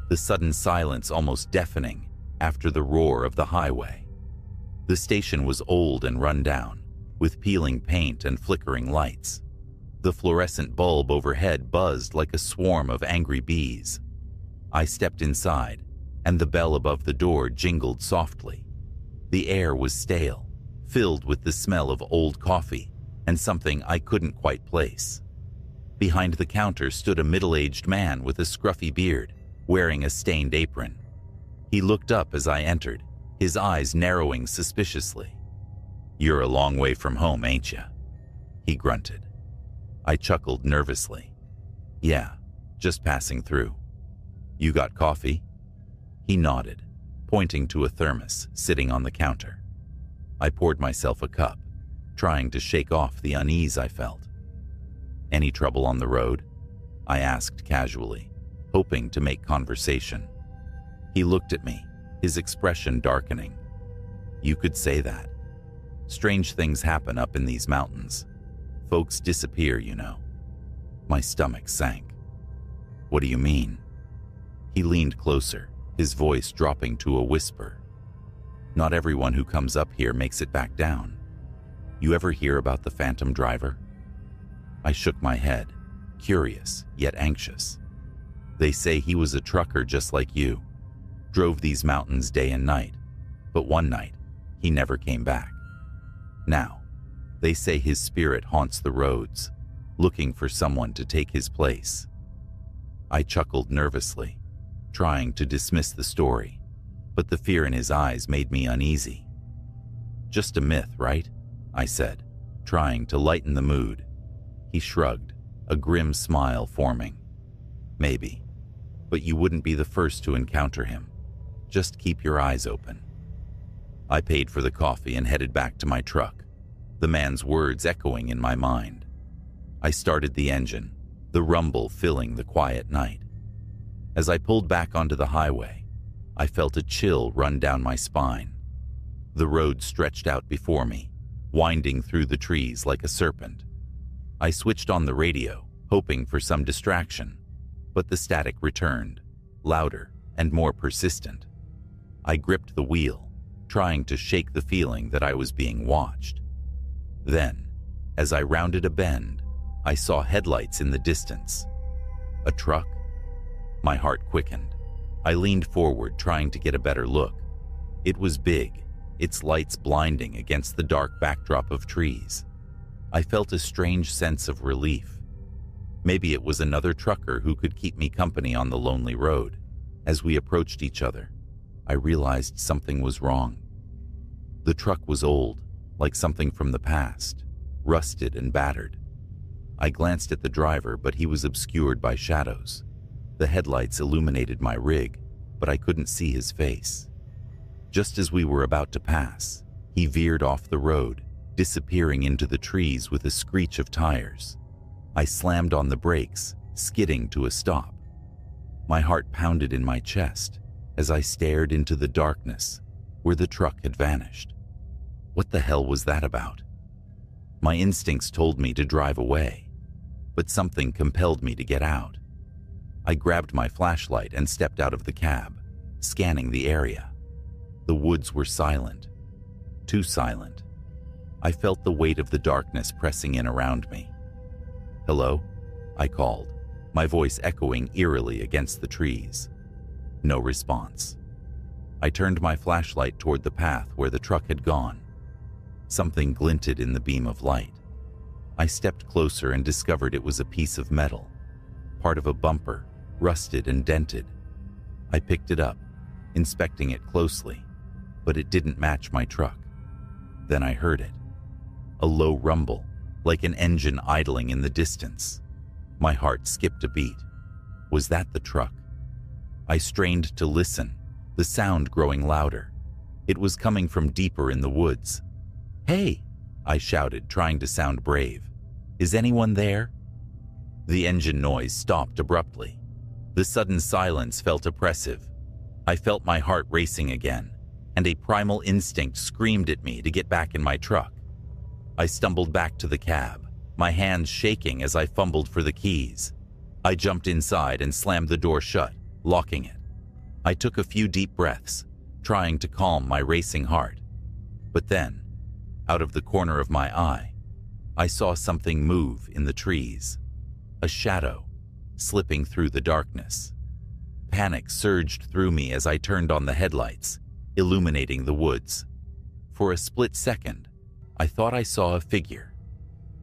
the sudden silence almost deafening after the roar of the highway. The station was old and run down, with peeling paint and flickering lights. The fluorescent bulb overhead buzzed like a swarm of angry bees. I stepped inside, and the bell above the door jingled softly. The air was stale, filled with the smell of old coffee and something I couldn't quite place. Behind the counter stood a middle-aged man with a scruffy beard, wearing a stained apron. He looked up as I entered, his eyes narrowing suspiciously. "You're a long way from home, ain't ya?" he grunted. I chuckled nervously. "Yeah, just passing through." "You got coffee?" He nodded, pointing to a thermos sitting on the counter. I poured myself a cup, trying to shake off the unease I felt. "Any trouble on the road?" I asked casually, hoping to make conversation. He looked at me, his expression darkening. "You could say that. Strange things happen up in these mountains. Folks disappear, you know." My stomach sank. "What do you mean?" He leaned closer, his voice dropping to a whisper. "Not everyone who comes up here makes it back down. You ever hear about the phantom driver?" I shook my head, curious yet anxious. "They say he was a trucker just like you. Drove these mountains day and night, but one night, he never came back. Now, they say his spirit haunts the roads, looking for someone to take his place." I chuckled nervously, trying to dismiss the story, but the fear in his eyes made me uneasy. "Just a myth, right?" I said, trying to lighten the mood. He shrugged, a grim smile forming. "Maybe, but you wouldn't be the first to encounter him. Just keep your eyes open." I paid for the coffee and headed back to my truck, the man's words echoing in my mind. I started the engine, the rumble filling the quiet night. As I pulled back onto the highway, I felt a chill run down my spine. The road stretched out before me, winding through the trees like a serpent. I switched on the radio, hoping for some distraction, but the static returned, louder and more persistent. I gripped the wheel, trying to shake the feeling that I was being watched. Then, as I rounded a bend, I saw headlights in the distance. A truck? My heart quickened. I leaned forward, trying to get a better look. It was big, its lights blinding against the dark backdrop of trees. I felt a strange sense of relief. Maybe it was another trucker who could keep me company on the lonely road. As we approached each other, I realized something was wrong. The truck was old, like something from the past, rusted and battered. I glanced at the driver, but he was obscured by shadows. The headlights illuminated my rig, but I couldn't see his face. Just as we were about to pass, he veered off the road, disappearing into the trees with a screech of tires. I slammed on the brakes, skidding to a stop. My heart pounded in my chest as I stared into the darkness where the truck had vanished. What the hell was that about? My instincts told me to drive away, but something compelled me to get out. I grabbed my flashlight and stepped out of the cab, scanning the area. The woods were silent, too silent. I felt the weight of the darkness pressing in around me. "Hello?" I called, my voice echoing eerily against the trees. No response. I turned my flashlight toward the path where the truck had gone. Something glinted in the beam of light. I stepped closer and discovered it was a piece of metal, part of a bumper, rusted and dented. I picked it up, inspecting it closely, but it didn't match my truck. Then I heard it. A low rumble, like an engine idling in the distance. My heart skipped a beat. Was that the truck? I strained to listen, the sound growing louder. It was coming from deeper in the woods. "Hey!" I shouted, trying to sound brave. "Is anyone there?" The engine noise stopped abruptly. The sudden silence felt oppressive. I felt my heart racing again, and a primal instinct screamed at me to get back in my truck. I stumbled back to the cab, my hands shaking as I fumbled for the keys. I jumped inside and slammed the door shut, locking it. I took a few deep breaths, trying to calm my racing heart. But then, out of the corner of my eye, I saw something move in the trees, a shadow slipping through the darkness. Panic surged through me as I turned on the headlights, illuminating the woods. For a split second, I thought I saw a figure,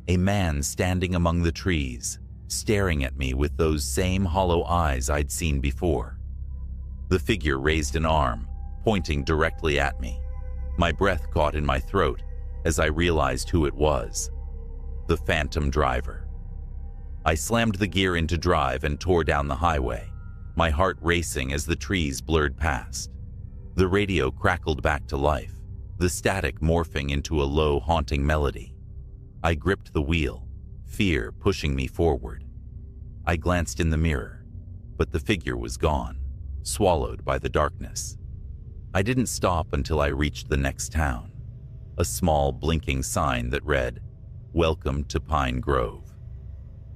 a man standing among the trees, staring at me with those same hollow eyes I'd seen before. The figure raised an arm, pointing directly at me. My breath caught in my throat as I realized who it was: the phantom driver. I slammed the gear into drive and tore down the highway, my heart racing as the trees blurred past. The radio crackled back to life, the static morphing into a low, haunting melody. I gripped the wheel, fear pushing me forward. I glanced in the mirror, but the figure was gone, swallowed by the darkness. I didn't stop until I reached the next town, a small blinking sign that read, "Welcome to Pine Grove."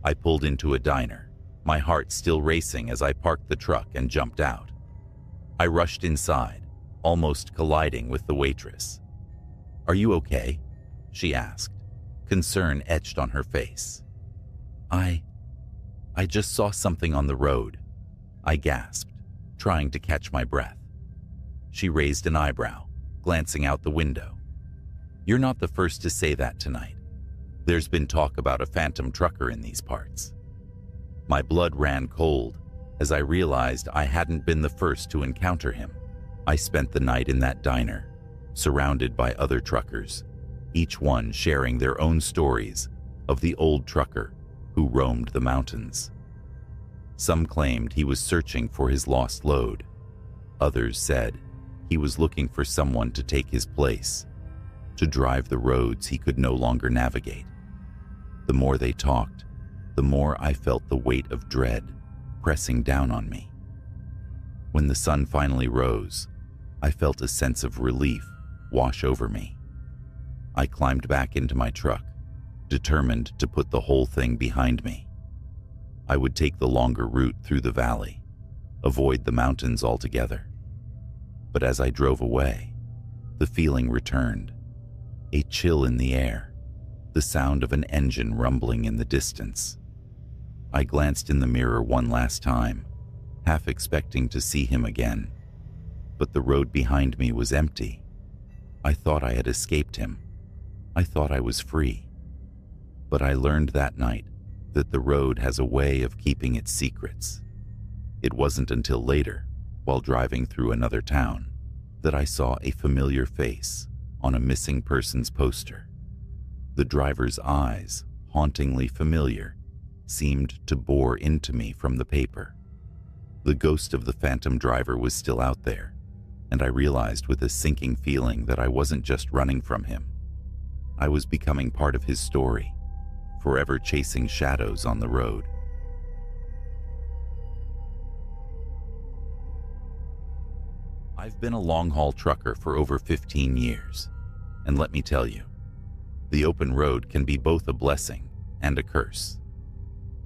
I pulled into a diner, my heart still racing as I parked the truck and jumped out. I rushed inside, almost colliding with the waitress. "Are you okay?" she asked, concern etched on her face. I just saw something on the road," I gasped, trying to catch my breath. She raised an eyebrow, glancing out the window. "You're not the first to say that tonight. There's been talk about a phantom trucker in these parts." My blood ran cold as I realized I hadn't been the first to encounter him. I spent the night in that diner, surrounded by other truckers, each one sharing their own stories of the old trucker who roamed the mountains. Some claimed he was searching for his lost load. Others said he was looking for someone to take his place, to drive the roads he could no longer navigate. The more they talked, the more I felt the weight of dread pressing down on me. When the sun finally rose, I felt a sense of relief wash over me. I climbed back into my truck, determined to put the whole thing behind me. I would take the longer route through the valley, avoid the mountains altogether. But as I drove away, the feeling returned, a chill in the air, the sound of an engine rumbling in the distance. I glanced in the mirror one last time, half expecting to see him again, but the road behind me was empty. I thought I had escaped him. I thought I was free. But I learned that night that the road has a way of keeping its secrets. It wasn't until later, while driving through another town, that I saw a familiar face on a missing persons poster. The driver's eyes, hauntingly familiar, seemed to bore into me from the paper. The ghost of the phantom driver was still out there, and I realized with a sinking feeling that I wasn't just running from him. I was becoming part of his story, forever chasing shadows on the road. I've been a long-haul trucker for over 15 years, and let me tell you, the open road can be both a blessing and a curse.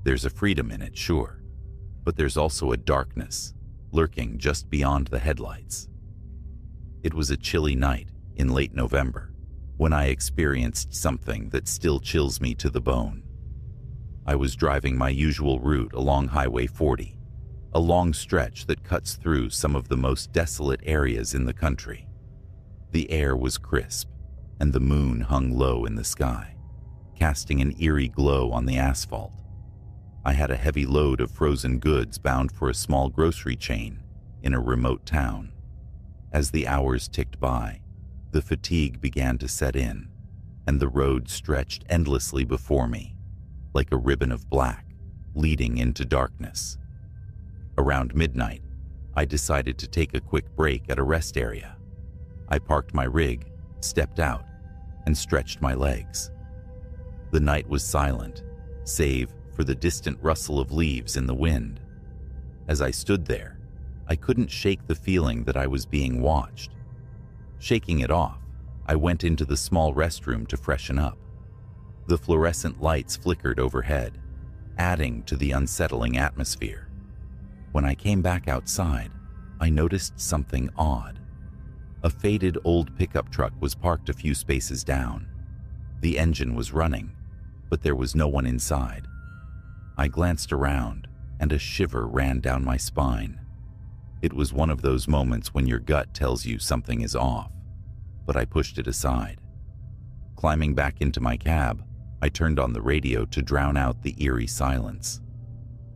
There's a freedom in it, sure, but there's also a darkness lurking just beyond the headlights. It was a chilly night in late November when I experienced something that still chills me to the bone. I was driving my usual route along Highway 40, a long stretch that cuts through some of the most desolate areas in the country. The air was crisp, and the moon hung low in the sky, casting an eerie glow on the asphalt. I had a heavy load of frozen goods bound for a small grocery chain in a remote town. As the hours ticked by, the fatigue began to set in, and the road stretched endlessly before me, like a ribbon of black, leading into darkness. Around midnight, I decided to take a quick break at a rest area. I parked my rig, stepped out, and stretched my legs. The night was silent, save for the distant rustle of leaves in the wind. As I stood there, I couldn't shake the feeling that I was being watched. Shaking it off, I went into the small restroom to freshen up. The fluorescent lights flickered overhead, adding to the unsettling atmosphere. When I came back outside, I noticed something odd. A faded old pickup truck was parked a few spaces down. The engine was running, but there was no one inside. I glanced around, and a shiver ran down my spine. It was one of those moments when your gut tells you something is off, but I pushed it aside. Climbing back into my cab, I turned on the radio to drown out the eerie silence.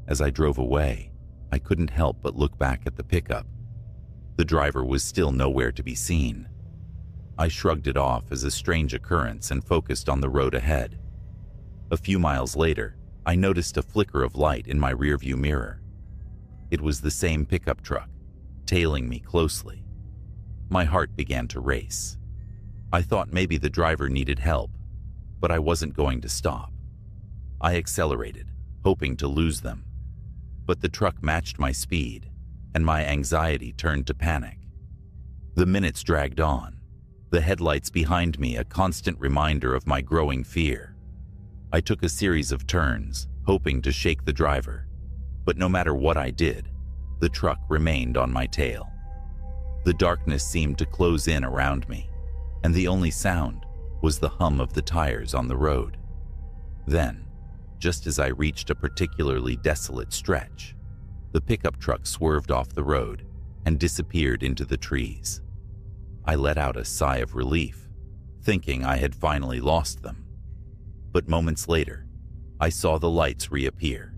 As I drove away, I couldn't help but look back at the pickup. The driver was still nowhere to be seen. I shrugged it off as a strange occurrence and focused on the road ahead. A few miles later, I noticed a flicker of light in my rearview mirror. It was the same pickup truck, tailing me closely. My heart began to race. I thought maybe the driver needed help, but I wasn't going to stop. I accelerated, hoping to lose them. But the truck matched my speed, and my anxiety turned to panic. The minutes dragged on, the headlights behind me a constant reminder of my growing fear. I took a series of turns, hoping to shake the driver, but no matter what I did, the truck remained on my tail. The darkness seemed to close in around me, and the only sound was the hum of the tires on the road. Then, just as I reached a particularly desolate stretch, the pickup truck swerved off the road and disappeared into the trees. I let out a sigh of relief, thinking I had finally lost them. But moments later, I saw the lights reappear,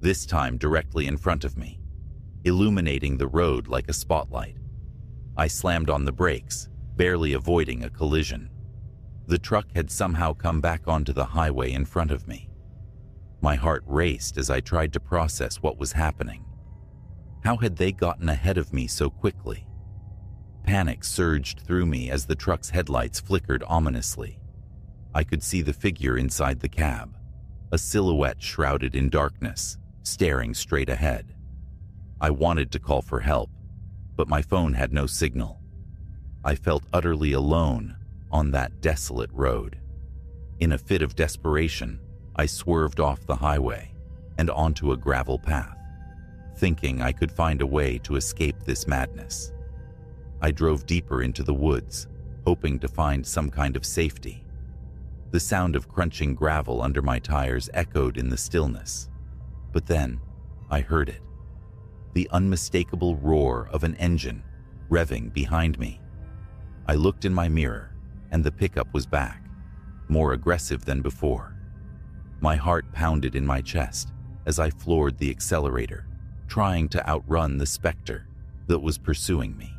this time directly in front of me, illuminating the road like a spotlight. I slammed on the brakes, barely avoiding a collision. The truck had somehow come back onto the highway in front of me. My heart raced as I tried to process what was happening. How had they gotten ahead of me so quickly? Panic surged through me as the truck's headlights flickered ominously. I could see the figure inside the cab, a silhouette shrouded in darkness, staring straight ahead. I wanted to call for help, but my phone had no signal. I felt utterly alone on that desolate road. In a fit of desperation, I swerved off the highway and onto a gravel path, thinking I could find a way to escape this madness. I drove deeper into the woods, hoping to find some kind of safety. The sound of crunching gravel under my tires echoed in the stillness. But then, I heard it. The unmistakable roar of an engine revving behind me. I looked in my mirror, and the pickup was back, more aggressive than before. My heart pounded in my chest as I floored the accelerator, trying to outrun the specter that was pursuing me.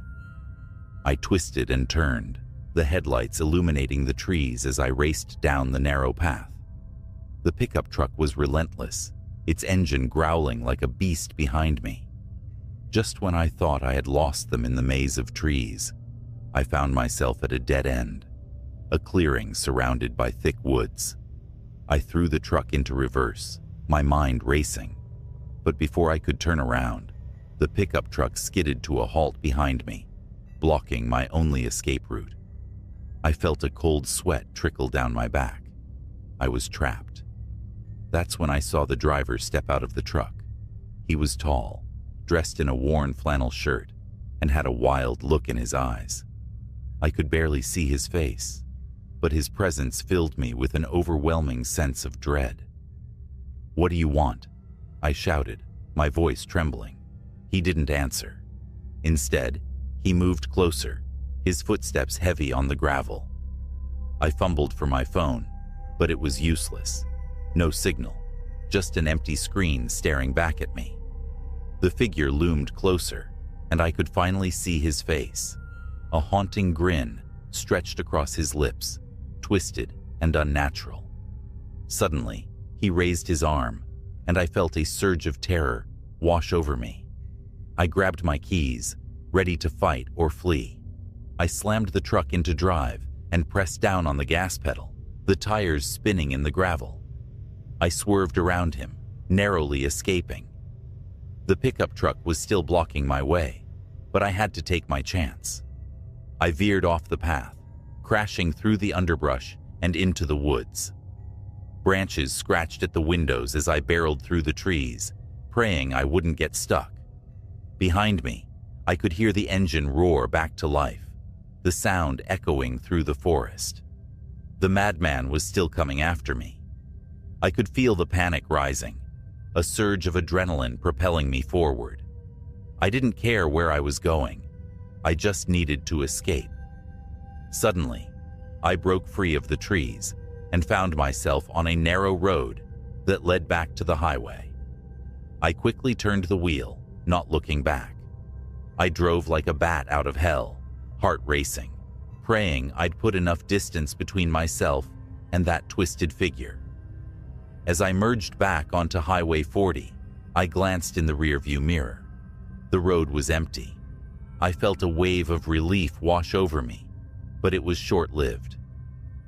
I twisted and turned, the headlights illuminating the trees as I raced down the narrow path. The pickup truck was relentless, its engine growling like a beast behind me. Just when I thought I had lost them in the maze of trees, I found myself at a dead end, a clearing surrounded by thick woods. I threw the truck into reverse, my mind racing. But before I could turn around, the pickup truck skidded to a halt behind me, blocking my only escape route. I felt a cold sweat trickle down my back. I was trapped. That's when I saw the driver step out of the truck. He was tall, dressed in a worn flannel shirt, and had a wild look in his eyes. I could barely see his face, but his presence filled me with an overwhelming sense of dread. "What do you want?" I shouted, my voice trembling. He didn't answer. Instead, he moved closer, his footsteps heavy on the gravel. I fumbled for my phone, but it was useless. No signal, just an empty screen staring back at me. The figure loomed closer, and I could finally see his face. A haunting grin stretched across his lips, twisted and unnatural. Suddenly, he raised his arm, and I felt a surge of terror wash over me. I grabbed my keys, ready to fight or flee. I slammed the truck into drive and pressed down on the gas pedal, the tires spinning in the gravel. I swerved around him, narrowly escaping. The pickup truck was still blocking my way, but I had to take my chance. I veered off the path, crashing through the underbrush and into the woods. Branches scratched at the windows as I barreled through the trees, praying I wouldn't get stuck. Behind me, I could hear the engine roar back to life, the sound echoing through the forest. The madman was still coming after me. I could feel the panic rising, a surge of adrenaline propelling me forward. I didn't care where I was going. I just needed to escape. Suddenly, I broke free of the trees and found myself on a narrow road that led back to the highway. I quickly turned the wheel, not looking back. I drove like a bat out of hell, heart racing, praying I'd put enough distance between myself and that twisted figure. As I merged back onto Highway 40, I glanced in the rearview mirror. The road was empty. I felt a wave of relief wash over me, but it was short-lived.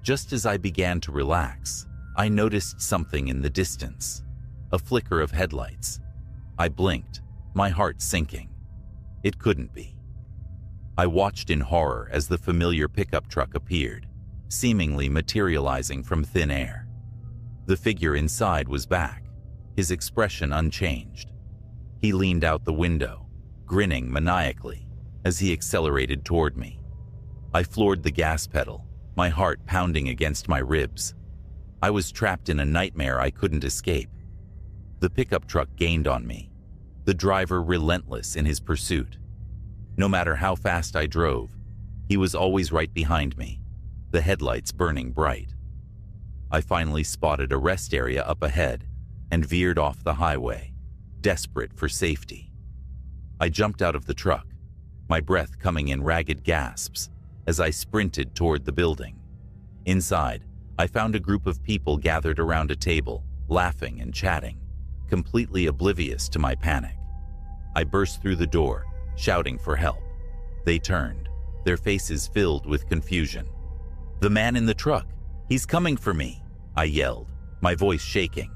Just as I began to relax, I noticed something in the distance, a flicker of headlights. I blinked, my heart sinking. It couldn't be. I watched in horror as the familiar pickup truck appeared, seemingly materializing from thin air. The figure inside was back, his expression unchanged. He leaned out the window, grinning maniacally as he accelerated toward me. I floored the gas pedal, my heart pounding against my ribs. I was trapped in a nightmare I couldn't escape. The pickup truck gained on me, the driver relentless in his pursuit. No matter how fast I drove, he was always right behind me, the headlights burning bright. I finally spotted a rest area up ahead and veered off the highway, desperate for safety. I jumped out of the truck, my breath coming in ragged gasps as I sprinted toward the building. Inside, I found a group of people gathered around a table, laughing and chatting, completely oblivious to my panic. I burst through the door, shouting for help. They turned, their faces filled with confusion. "The man in the truck! He's coming for me!" I yelled, my voice shaking.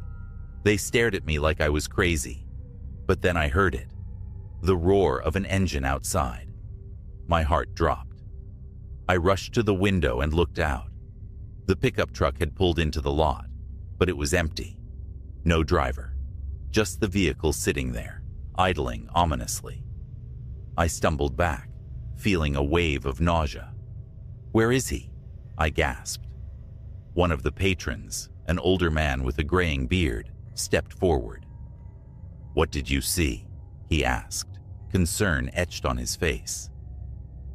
They stared at me like I was crazy. But then I heard it, the roar of an engine outside. My heart dropped. I rushed to the window and looked out. The pickup truck had pulled into the lot, but it was empty. No driver, just the vehicle sitting there, idling ominously. I stumbled back, feeling a wave of nausea. "Where is he?" I gasped. One of the patrons, an older man with a graying beard, stepped forward. "What did you see?" he asked, concern etched on his face.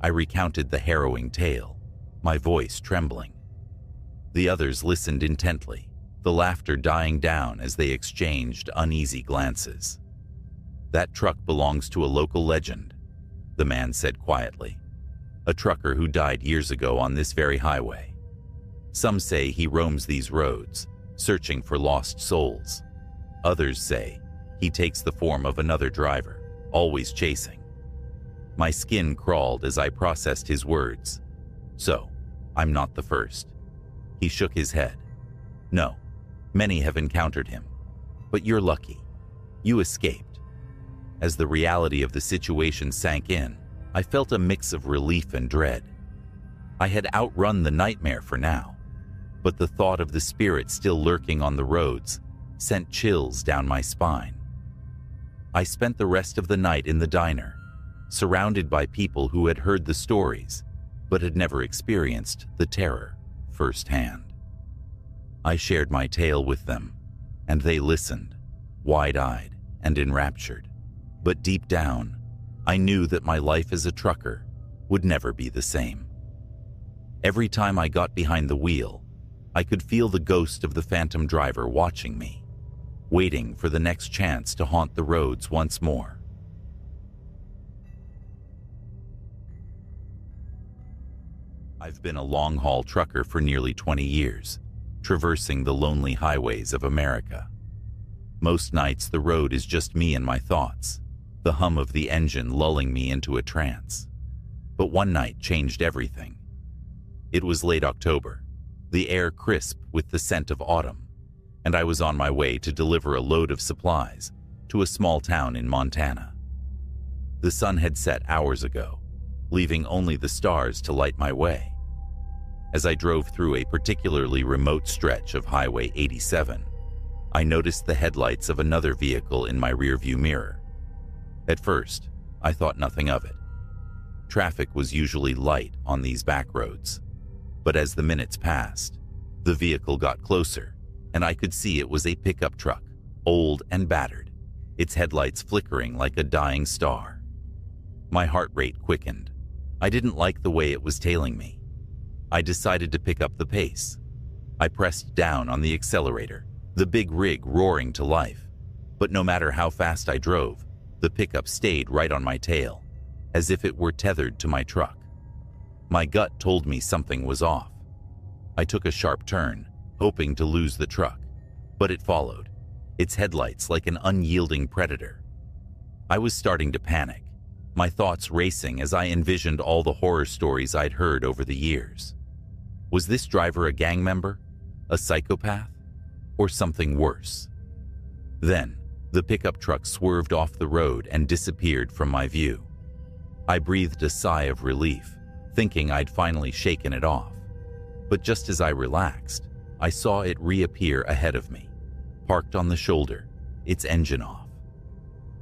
I recounted the harrowing tale, my voice trembling. The others listened intently, the laughter dying down as they exchanged uneasy glances. "That truck belongs to a local legend," the man said quietly. "A trucker who died years ago on this very highway. Some say he roams these roads, searching for lost souls. Others say he takes the form of another driver, always chasing." My skin crawled as I processed his words. "So, I'm not the first." He shook his head. "No, many have encountered him. But you're lucky. You escaped." As the reality of the situation sank in, I felt a mix of relief and dread. I had outrun the nightmare for now, but the thought of the spirit still lurking on the roads sent chills down my spine. I spent the rest of the night in the diner, surrounded by people who had heard the stories, but had never experienced the terror firsthand. I shared my tale with them, and they listened, wide-eyed and enraptured. But deep down, I knew that my life as a trucker would never be the same. Every time I got behind the wheel, I could feel the ghost of the phantom driver watching me, waiting for the next chance to haunt the roads once more. I've been a long-haul trucker for nearly 20 years, traversing the lonely highways of America. Most nights, the road is just me and my thoughts, the hum of the engine lulling me into a trance. But one night changed everything. It was late October, the air crisp with the scent of autumn, and I was on my way to deliver a load of supplies to a small town in Montana. The sun had set hours ago, leaving only the stars to light my way. As I drove through a particularly remote stretch of Highway 87, I noticed the headlights of another vehicle in my rearview mirror. At first, I thought nothing of it. Traffic was usually light on these back roads, but as the minutes passed, the vehicle got closer, and I could see it was a pickup truck, old and battered, its headlights flickering like a dying star. My heart rate quickened. I didn't like the way it was tailing me. I decided to pick up the pace. I pressed down on the accelerator, the big rig roaring to life. But no matter how fast I drove, the pickup stayed right on my tail, as if it were tethered to my truck. My gut told me something was off. I took a sharp turn, hoping to lose the truck, but it followed, its headlights like an unyielding predator. I was starting to panic, my thoughts racing as I envisioned all the horror stories I'd heard over the years. Was this driver a gang member, a psychopath, or something worse? Then, the pickup truck swerved off the road and disappeared from my view. I breathed a sigh of relief, thinking I'd finally shaken it off. But just as I relaxed, I saw it reappear ahead of me, parked on the shoulder, its engine off.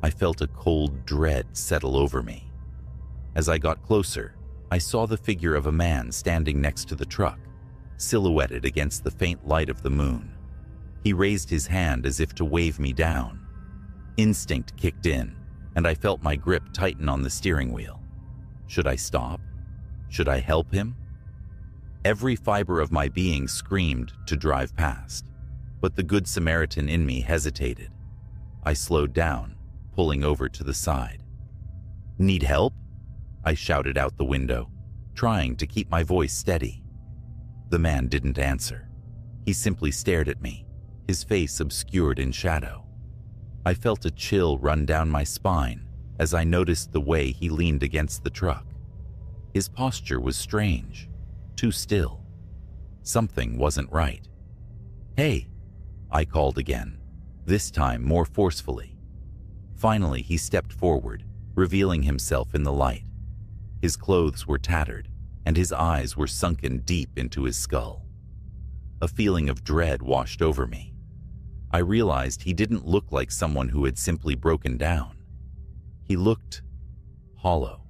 I felt a cold dread settle over me. As I got closer, I saw the figure of a man standing next to the truck, silhouetted against the faint light of the moon. He raised his hand as if to wave me down. Instinct kicked in, and I felt my grip tighten on the steering wheel. Should I stop? Should I help him? Every fiber of my being screamed to drive past, but the Good Samaritan in me hesitated. I slowed down, pulling over to the side. "Need help?" I shouted out the window, trying to keep my voice steady. The man didn't answer. He simply stared at me, his face obscured in shadow. I felt a chill run down my spine as I noticed the way he leaned against the truck. His posture was strange, too still. Something wasn't right. "Hey," I called again, this time more forcefully. Finally, he stepped forward, revealing himself in the light. His clothes were tattered, and his eyes were sunken deep into his skull. A feeling of dread washed over me. I realized he didn't look like someone who had simply broken down. He looked hollow,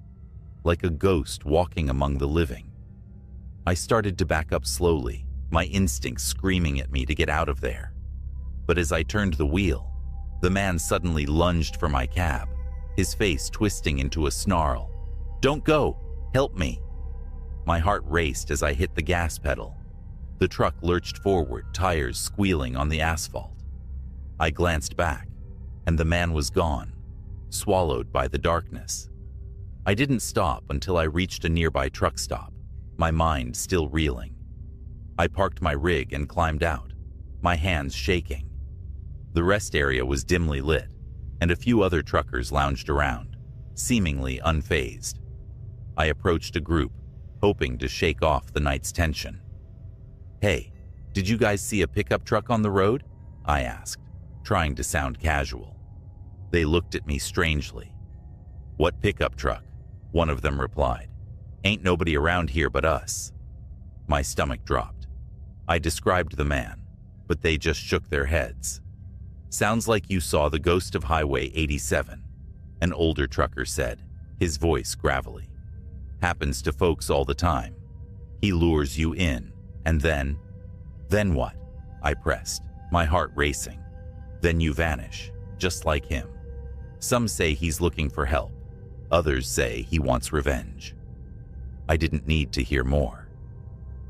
like a ghost walking among the living. I started to back up slowly, my instincts screaming at me to get out of there. But as I turned the wheel, the man suddenly lunged for my cab, his face twisting into a snarl. "Don't go! Help me!" My heart raced as I hit the gas pedal. The truck lurched forward, tires squealing on the asphalt. I glanced back, and the man was gone, swallowed by the darkness. I didn't stop until I reached a nearby truck stop, my mind still reeling. I parked my rig and climbed out, my hands shaking. The rest area was dimly lit, and a few other truckers lounged around, seemingly unfazed. I approached a group, hoping to shake off the night's tension. "Hey, did you guys see a pickup truck on the road?" I asked, trying to sound casual. They looked at me strangely. "What pickup truck?" one of them replied. "Ain't nobody around here but us." My stomach dropped. I described the man, but they just shook their heads. "Sounds like you saw the ghost of Highway 87, an older trucker said, his voice gravelly. "Happens to folks all the time. He lures you in, and then what?" I pressed, my heart racing. "Then you vanish, just like him. Some say he's looking for help. Others say he wants revenge." I didn't need to hear more.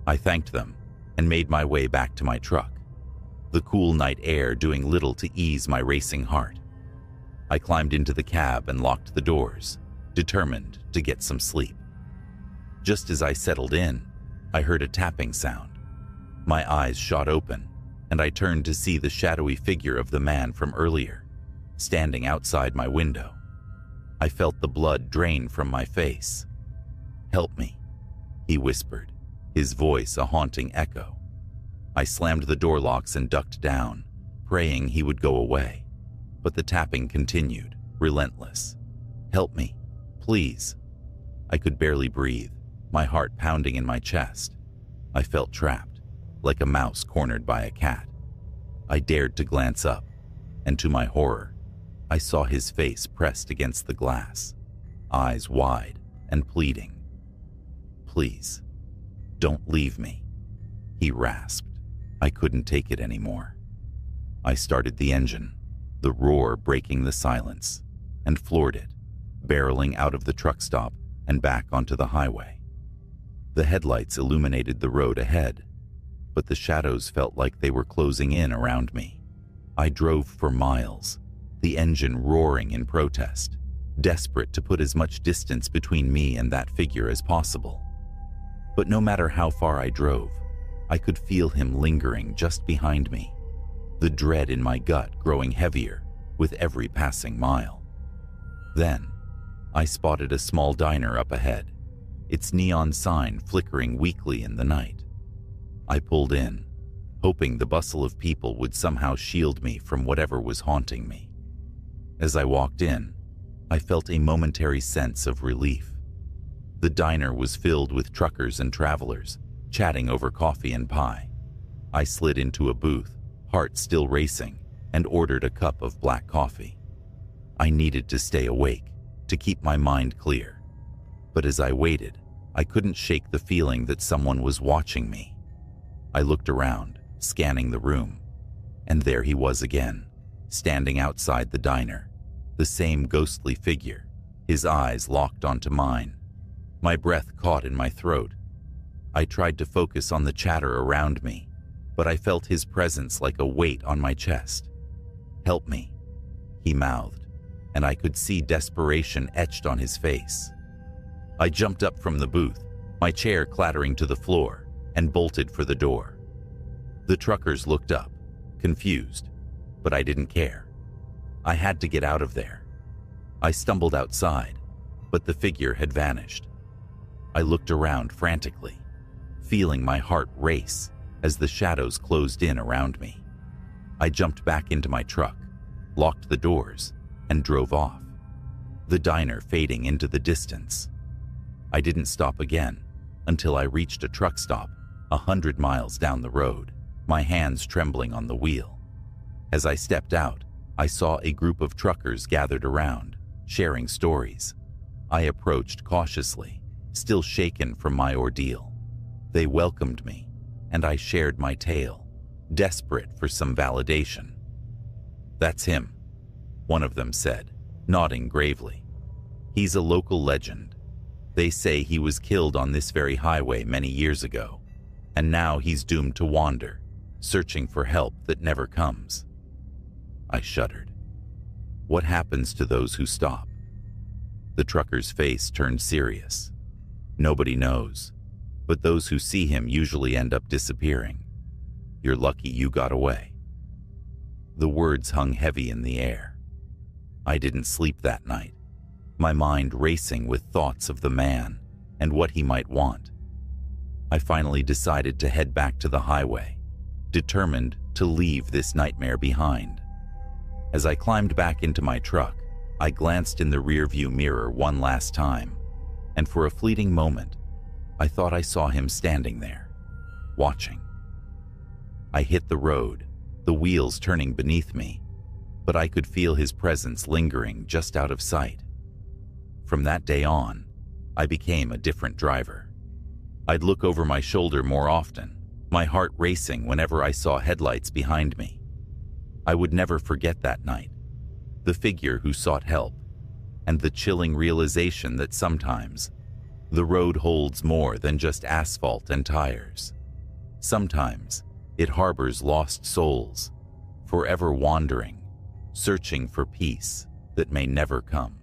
I thanked them and made my way back to my truck, the cool night air doing little to ease my racing heart. I climbed into the cab and locked the doors, determined to get some sleep. Just as I settled in, I heard a tapping sound. My eyes shot open, and I turned to see the shadowy figure of the man from earlier, standing outside my window. I felt the blood drain from my face. "Help me," he whispered, his voice a haunting echo. I slammed the door locks and ducked down, praying he would go away. But the tapping continued, relentless. "Help me, please." I could barely breathe, my heart pounding in my chest. I felt trapped, like a mouse cornered by a cat. I dared to glance up, and to my horror, I saw his face pressed against the glass, eyes wide and pleading. "Please, don't leave me," he rasped. I couldn't take it anymore. I started the engine, the roar breaking the silence, and floored it, barreling out of the truck stop and back onto the highway. The headlights illuminated the road ahead, but the shadows felt like they were closing in around me. I drove for miles, the engine roaring in protest, desperate to put as much distance between me and that figure as possible. But no matter how far I drove, I could feel him lingering just behind me, the dread in my gut growing heavier with every passing mile. Then, I spotted a small diner up ahead, its neon sign flickering weakly in the night. I pulled in, hoping the bustle of people would somehow shield me from whatever was haunting me. As I walked in, I felt a momentary sense of relief. The diner was filled with truckers and travelers, chatting over coffee and pie. I slid into a booth, heart still racing, and ordered a cup of black coffee. I needed to stay awake, to keep my mind clear. But as I waited, I couldn't shake the feeling that someone was watching me. I looked around, scanning the room, and there he was again, standing outside the diner, the same ghostly figure, his eyes locked onto mine. My breath caught in my throat. I tried to focus on the chatter around me, but I felt his presence like a weight on my chest. "Help me," he mouthed, and I could see desperation etched on his face. I jumped up from the booth, my chair clattering to the floor, and bolted for the door. The truckers looked up, confused, but I didn't care. I had to get out of there. I stumbled outside, but the figure had vanished. I looked around frantically, feeling my heart race as the shadows closed in around me. I jumped back into my truck, locked the doors, and drove off, the diner fading into the distance. I didn't stop again until I reached a truck stop 100 miles down the road, my hands trembling on the wheel. As I stepped out, I saw a group of truckers gathered around, sharing stories. I approached cautiously, still shaken from my ordeal. They welcomed me, and I shared my tale, desperate for some validation. "That's him," one of them said, nodding gravely. "He's a local legend. They say he was killed on this very highway many years ago, and now he's doomed to wander, searching for help that never comes." I shuddered. What happens to those who stop? The trucker's face turned serious. Nobody knows, but those who see him usually end up disappearing. You're lucky you got away. The words hung heavy in the air. I didn't sleep that night, my mind racing with thoughts of the man and what he might want. I finally decided to head back to the highway, determined to leave this nightmare behind. As I climbed back into my truck, I glanced in the rearview mirror one last time, and for a fleeting moment, I thought I saw him standing there, watching. I hit the road, the wheels turning beneath me, but I could feel his presence lingering just out of sight. From that day on, I became a different driver. I'd look over my shoulder more often, my heart racing whenever I saw headlights behind me. I would never forget that night, the figure who sought help, and the chilling realization that sometimes the road holds more than just asphalt and tires. Sometimes it harbors lost souls, forever wandering, searching for peace that may never come.